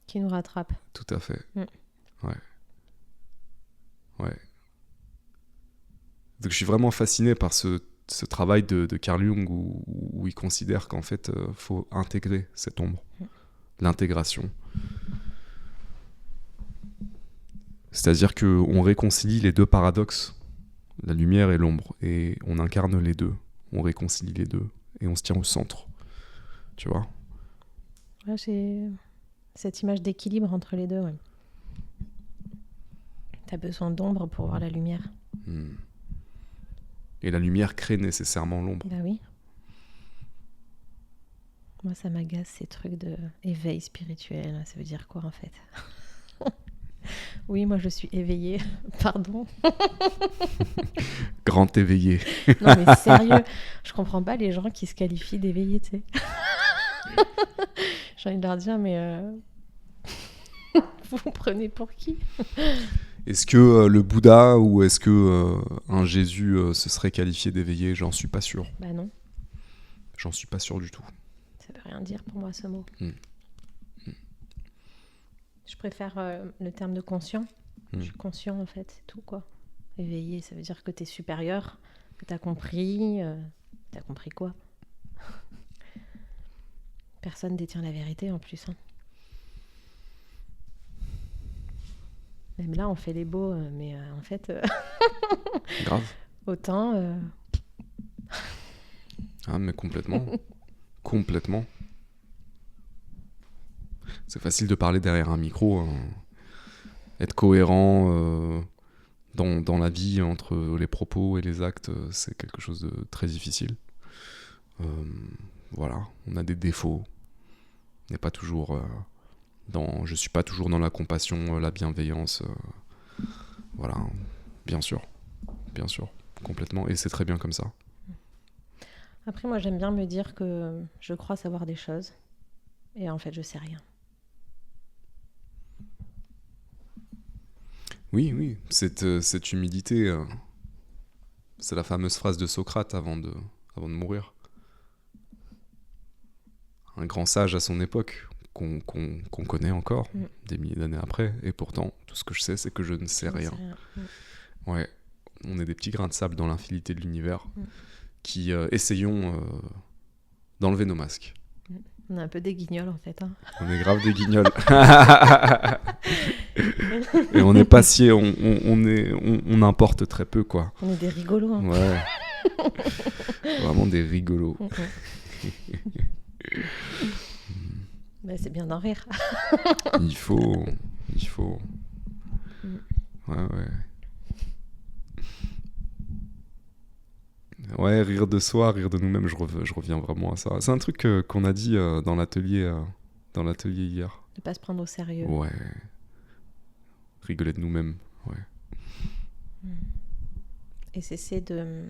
qui nous rattrape. Tout à fait. Ouais. Donc je suis vraiment fasciné par ce travail de Carl Jung où il considère qu'en fait faut intégrer cette ombre, l'intégration. C'est-à-dire qu'on réconcilie les deux paradoxes, la lumière et l'ombre, et on incarne les deux, on réconcilie les deux, et on se tient au centre. Tu vois ? Ouais, j'ai cette image d'équilibre entre les deux. Ouais. T'as besoin d'ombre pour voir la lumière. Et la lumière crée nécessairement l'ombre. Bah oui. Moi, ça m'agace ces trucs de éveil spirituel. Ça veut dire quoi en fait ? Oui, moi je suis éveillée. Pardon. Grand éveillé. Non mais sérieux, je comprends pas les gens qui se qualifient d'éveillés, tu sais. J'ai envie de leur dire, mais vous vous prenez pour qui ? Est-ce que le Bouddha ou est-ce que un Jésus se serait qualifié d'éveillé ? J'en suis pas sûr. Bah non. J'en suis pas sûr du tout. Ça veut rien dire pour moi ce mot. Je préfère le terme de conscient. Je suis conscient en fait, c'est tout quoi. Éveillé, ça veut dire que t'es supérieur, que t'as compris. T'as compris quoi ? Personne détient la vérité en plus. Hein. Même là, on fait les beaux, mais en fait... Grave. Autant... Ah, mais complètement. Complètement. C'est facile de parler derrière un micro. Être cohérent dans la vie entre les propos et les actes, c'est quelque chose de très difficile. Voilà, on a des défauts. On n'est pas toujours... je suis pas toujours dans la compassion, la bienveillance. Voilà, bien sûr, complètement. Et c'est très bien comme ça. Après, moi, j'aime bien me dire que je crois savoir des choses. Et en fait, je sais rien. Oui, cette humilité, c'est la fameuse phrase de Socrate avant de mourir. Un grand sage à son époque, qu'on connaît encore, des milliers d'années après, et pourtant, tout ce que je sais, c'est que je ne sais rien. Ouais, on est des petits grains de sable dans l'infinité de l'univers, qui essayons d'enlever nos masques. On est un peu des guignols en fait. Hein. On est grave des guignols. Et on est pas si... On importe très peu, quoi. On est des rigolos. Hein. Ouais. Vraiment des rigolos. Bah, c'est bien d'en rire. Il faut. Ouais. Ouais, rire de soi, rire de nous-mêmes, je reviens vraiment à ça. C'est un truc qu'on a dit dans l'atelier hier. Ne pas se prendre au sérieux. Ouais. Rigoler de nous-mêmes, ouais. Et cesser de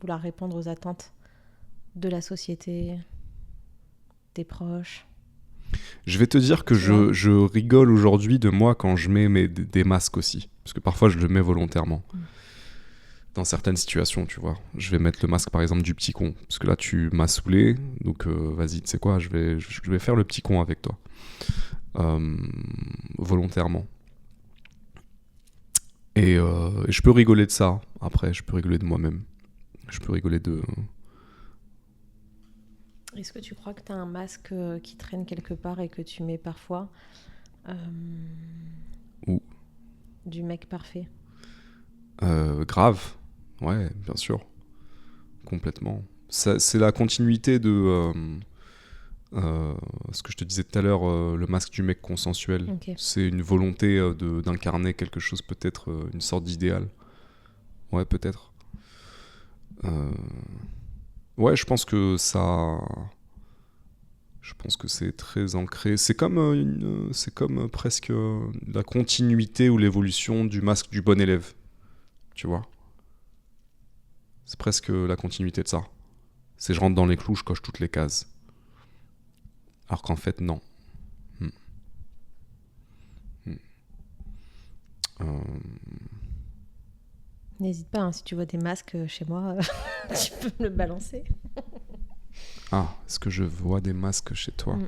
vouloir répondre aux attentes de la société, des proches. Je vais te dire que je rigole aujourd'hui de moi quand je mets des masques aussi. Parce que parfois, je le mets volontairement. Dans certaines situations, tu vois. Je vais mettre le masque, par exemple, du petit con. Parce que là, tu m'as saoulé. Donc, vas-y, tu sais quoi, je vais faire le petit con avec toi. Volontairement. Et je peux rigoler de ça. Après, je peux rigoler de moi-même. Je peux rigoler de... Est-ce que tu crois que tu as un masque qui traîne quelque part et que tu mets parfois Où ? Du mec parfait. Grave. Ouais, bien sûr. Complètement. C'est la continuité de... ce que je te disais tout à l'heure, le masque du mec consensuel. Okay. C'est une volonté d'incarner quelque chose, peut-être une sorte d'idéal. Ouais, peut-être. Ouais, je pense que ça... Je pense que c'est très ancré. C'est comme, presque la continuité ou l'évolution du masque du bon élève. Tu vois ? C'est presque la continuité de ça. C'est je rentre dans les clous, je coche toutes les cases. Alors qu'en fait, non. N'hésite pas, hein, si tu vois des masques chez moi, tu peux me le balancer. Ah, est-ce que je vois des masques chez toi ?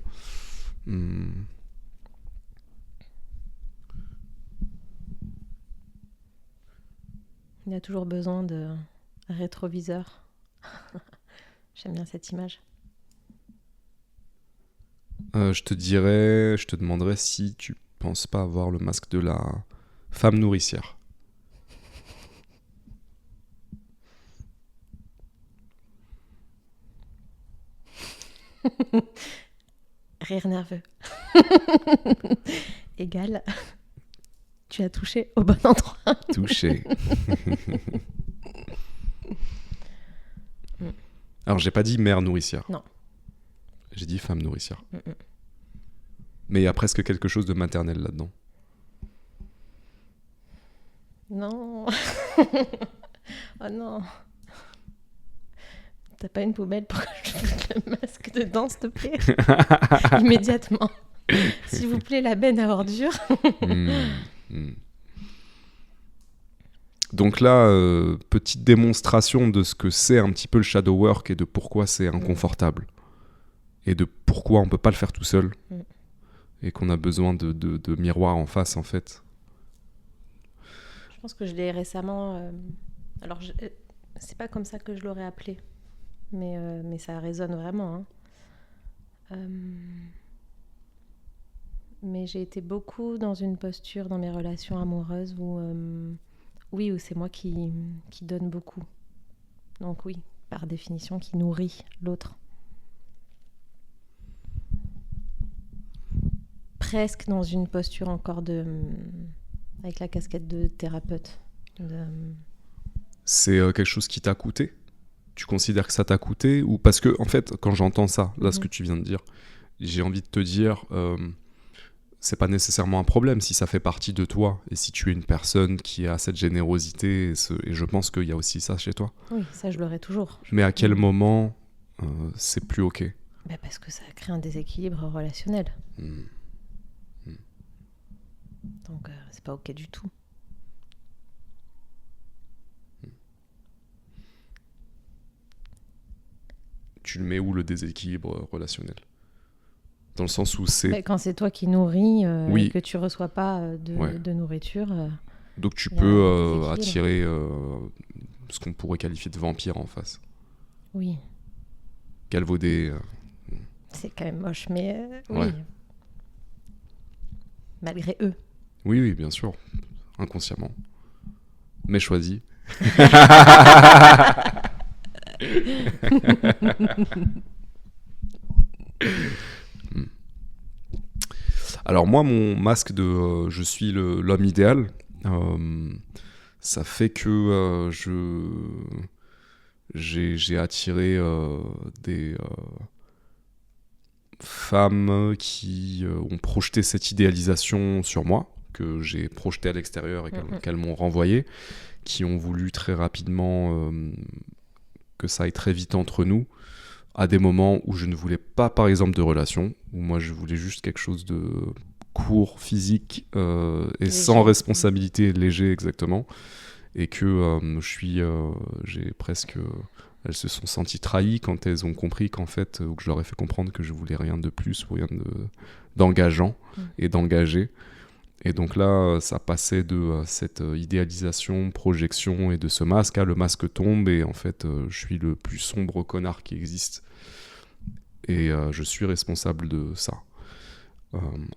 Il y a toujours besoin de rétroviseur. J'aime bien cette image. Je te demanderais si tu penses pas avoir le masque de la femme nourricière. Rire nerveux. Égal. Tu as touché au bon endroit. Touché. Alors, j'ai pas dit mère nourricière. Non. J'ai dit femme nourricière. Mais il y a presque quelque chose de maternel là-dedans. Non. Oh non. T'as pas une poubelle pour que je foute le masque dedans, s'il te plaît ? Immédiatement. S'il vous plaît, la benne à ordures. Donc là, petite démonstration de ce que c'est un petit peu le shadow work et de pourquoi c'est inconfortable. Et de pourquoi on peut pas le faire tout seul. Et qu'on a besoin de miroirs en face, en fait. Je pense que je l'ai récemment... Alors, c'est pas comme ça que je l'aurais appelé. Mais ça résonne vraiment. Hein. Mais j'ai été beaucoup dans une posture dans mes relations amoureuses où c'est moi qui donne beaucoup. Donc oui, par définition, qui nourrit l'autre. Presque dans une posture encore avec la casquette de thérapeute. C'est quelque chose qui t'a coûté ? Tu considères que ça t'a coûté ? Ou parce que, en fait, quand j'entends ça, là, ce que tu viens de dire, j'ai envie de te dire, c'est pas nécessairement un problème si ça fait partie de toi et si tu es une personne qui a cette générosité et je pense qu'il y a aussi ça chez toi. Oui, ça, je l'aurai toujours. Mais à quel moment c'est plus OK ? Parce que ça crée un déséquilibre relationnel. Donc, c'est pas OK du tout. Tu le mets où, le déséquilibre relationnel ? Dans le sens où c'est... Quand c'est toi qui nourris et que tu reçois pas de nourriture... Donc tu peux attirer ce qu'on pourrait qualifier de vampire en face. Oui. Galvaudé. C'est quand même moche, mais oui. Ouais. Malgré eux. Oui, bien sûr. Inconsciemment. Mais choisi. Alors moi, mon masque de je suis l'homme idéal, ça fait que j'ai attiré des femmes qui ont projeté cette idéalisation sur moi, que j'ai projeté à l'extérieur et qu'elles m'ont renvoyé, qui ont voulu très rapidement que ça aille très vite entre nous, à des moments où je ne voulais pas, par exemple, de relation, où moi je voulais juste quelque chose de court, physique et sans responsabilité, léger exactement, et que j'ai presque... Elles se sont senties trahies quand elles ont compris qu'en fait, ou que je leur ai fait comprendre que je voulais rien de plus ou rien d'engageant et d'engagé. Et donc là, ça passait de cette idéalisation, projection et de ce masque à le masque tombe et en fait, je suis le plus sombre connard qui existe. Et je suis responsable de ça.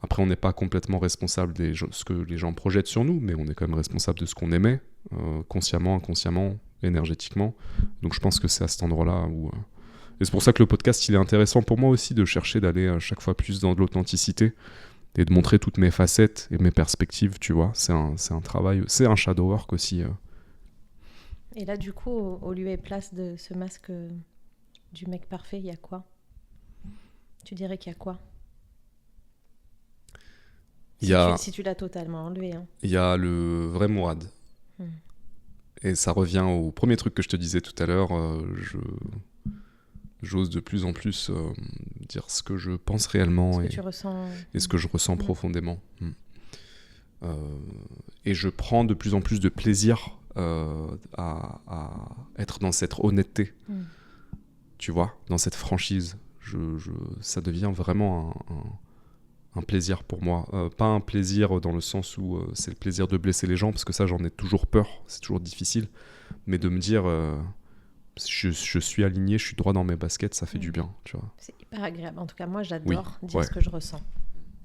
Après, on n'est pas complètement responsable de ce que les gens projettent sur nous, mais on est quand même responsable de ce qu'on émet, consciemment, inconsciemment, énergétiquement. Donc je pense que c'est à cet endroit-là où... Et c'est pour ça que le podcast, il est intéressant pour moi aussi, de chercher d'aller à chaque fois plus dans de l'authenticité et de montrer toutes mes facettes et mes perspectives, tu vois. C'est un travail, c'est un shadow work aussi. Et là, du coup, au lieu et place de ce masque du mec parfait, il y a quoi ? Tu dirais qu'il y a quoi ? Si tu l'as totalement enlevé. Hein. Il y a le vrai Mourad. Et ça revient au premier truc que je te disais tout à l'heure. J'ose de plus en plus dire ce que je pense réellement et ce que je ressens profondément. Et je prends de plus en plus de plaisir à être dans cette honnêteté. Tu vois, dans cette franchise. Ça devient vraiment un plaisir pour moi. Pas un plaisir dans le sens où c'est le plaisir de blesser les gens, parce que ça, j'en ai toujours peur, c'est toujours difficile. Mais de me dire, je suis aligné, je suis droit dans mes baskets, ça fait du bien, tu vois. C'est hyper agréable. En tout cas, moi, j'adore dire ce que je ressens.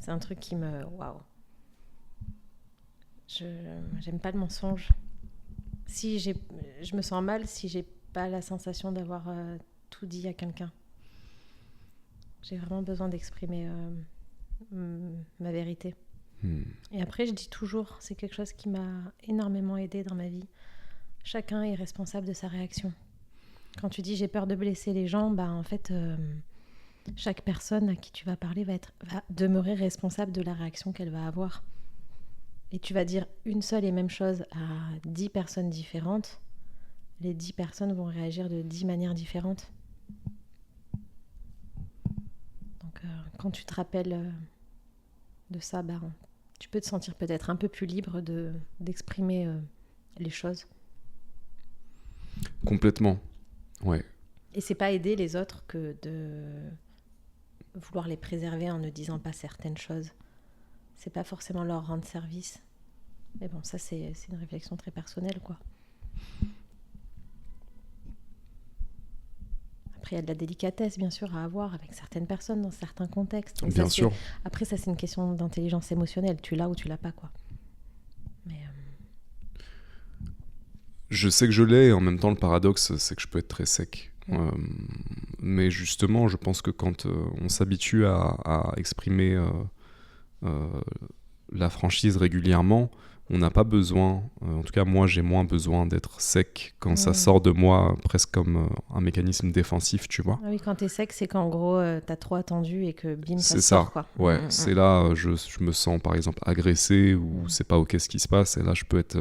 C'est un truc qui me... Waouh. J'aime pas le mensonge. Je me sens mal si j'ai pas la sensation d'avoir tout dit à quelqu'un. J'ai vraiment besoin d'exprimer ma vérité. Et après, je dis toujours, c'est quelque chose qui m'a énormément aidée dans ma vie. Chacun est responsable de sa réaction. Quand tu dis j'ai peur de blesser les gens, bah en fait, chaque personne à qui tu vas parler va demeurer responsable de la réaction qu'elle va avoir. Et tu vas dire une seule et même chose à 10 personnes différentes. Les 10 personnes vont réagir de 10 manières différentes. Donc, quand tu te rappelles de ça, bah, tu peux te sentir peut-être un peu plus libre d'exprimer les choses. Complètement, ouais. Et c'est pas aider les autres que de vouloir les préserver en ne disant pas certaines choses. C'est pas forcément leur rendre service. Mais bon, ça c'est une réflexion très personnelle, quoi. Après, il y a de la délicatesse, bien sûr, à avoir avec certaines personnes dans certains contextes. Donc bien sûr. Après, ça, c'est une question d'intelligence émotionnelle. Tu l'as ou tu l'as pas, quoi. Mais je sais que je l'ai, et en même temps, le paradoxe, c'est que je peux être très sec. Mais justement, je pense que quand on s'habitue à exprimer la franchise régulièrement, on n'a pas besoin, en tout cas moi j'ai moins besoin d'être sec quand ça sort de moi, presque comme un mécanisme défensif, tu vois. Ah oui, quand t'es sec, c'est qu'en gros t'as trop attendu et que bim, ça c'est sort, ça, quoi. Ouais, c'est là je me sens par exemple agressé ou c'est pas ok ce qui se passe, et là je peux être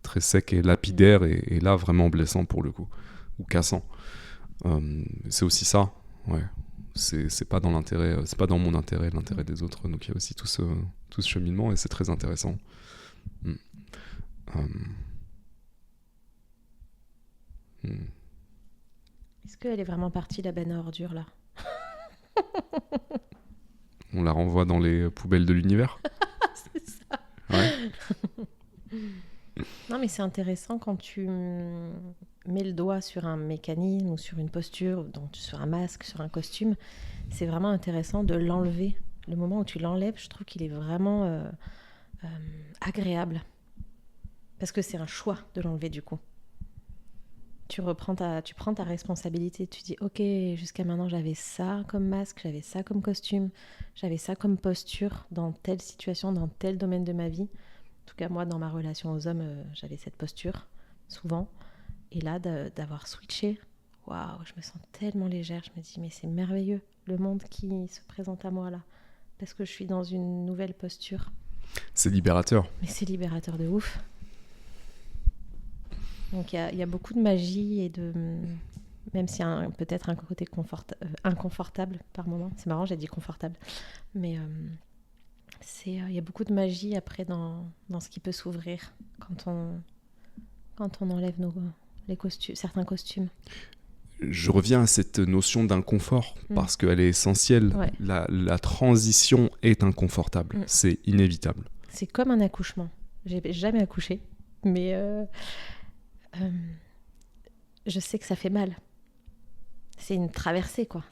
très sec et lapidaire et là vraiment blessant pour le coup, ou cassant. C'est aussi ça, ouais. C'est pas dans l'intérêt, c'est pas dans mon intérêt, l'intérêt des autres, donc il y a aussi tout ce cheminement et c'est très intéressant. Est-ce qu'elle est vraiment partie, la benne à ordures, là? On la renvoie dans les poubelles de l'univers. C'est ça. Ouais. Non, mais c'est intéressant quand tu mets le doigt sur un mécanisme ou sur une posture, donc sur un masque, sur un costume. C'est vraiment intéressant de l'enlever. Le moment où tu l'enlèves, je trouve qu'il est vraiment agréable. Parce que c'est un choix de l'enlever, du coup. Tu prends ta responsabilité. Tu dis, ok, jusqu'à maintenant, j'avais ça comme masque, j'avais ça comme costume, j'avais ça comme posture dans telle situation, dans tel domaine de ma vie. En tout cas, moi, dans ma relation aux hommes, j'avais cette posture, souvent. Et là, d'avoir switché, waouh, je me sens tellement légère. Je me dis, mais c'est merveilleux, le monde qui se présente à moi là. Parce que je suis dans une nouvelle posture. C'est libérateur. Mais c'est libérateur de ouf. Donc il y a beaucoup de magie et de... Même s'il y a peut-être un côté inconfortable par moment. C'est marrant, j'ai dit confortable. Mais il y a beaucoup de magie après dans ce qui peut s'ouvrir quand on enlève certains costumes. Je reviens à cette notion d'inconfort parce qu'elle est essentielle. Ouais. La transition est inconfortable. C'est inévitable. C'est comme un accouchement. J'ai jamais accouché, mais je sais que ça fait mal. C'est une traversée, quoi.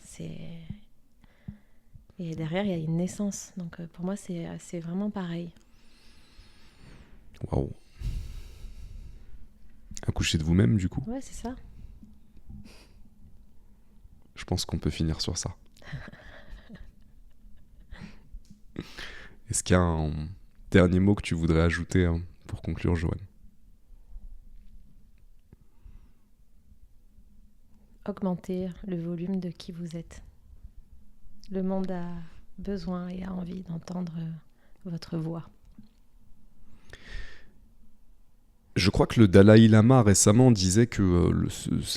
Et derrière, il y a une naissance. Donc pour moi, c'est vraiment pareil. Waouh. Accoucher de vous-même, du coup. Ouais, c'est ça. Je pense qu'on peut finir sur ça. Est-ce qu'il y a un dernier mot que tu voudrais ajouter pour conclure, Joanne? Augmenter le volume de qui vous êtes. Le monde a besoin et a envie d'entendre votre voix. Je crois que le Dalai Lama récemment disait que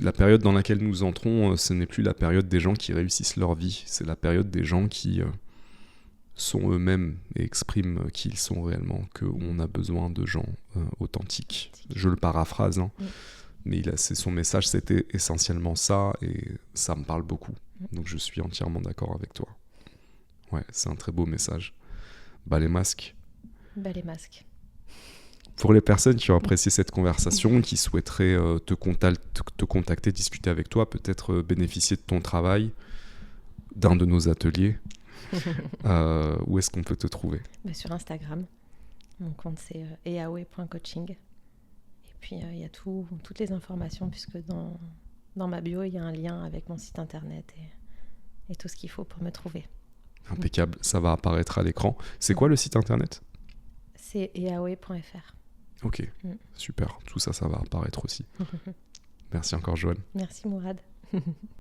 la période dans laquelle nous entrons, ce n'est plus la période des gens qui réussissent leur vie, c'est la période des gens qui sont eux-mêmes et expriment qui ils sont réellement, qu'on a besoin de gens authentiques. Je le paraphrase, hein. Mais son message, c'était essentiellement ça, et ça me parle beaucoup. Donc je suis entièrement d'accord avec toi. Ouais, c'est un très beau message. Bas les masques. Bas les masques. Pour les personnes qui ont apprécié cette conversation, qui souhaiteraient te contacter, discuter avec toi, peut-être bénéficier de ton travail, d'un de nos ateliers, où est-ce qu'on peut te trouver? Sur Instagram. Mon compte, c'est eawe.coaching. Et puis, il y a toutes les informations, puisque dans ma bio, il y a un lien avec mon site internet et tout ce qu'il faut pour me trouver. Impeccable, ça va apparaître à l'écran. C'est quoi le site internet? C'est eawe.fr. Ok, super. Tout ça, ça va apparaître aussi. Merci encore, Joanne. Merci, Mourad.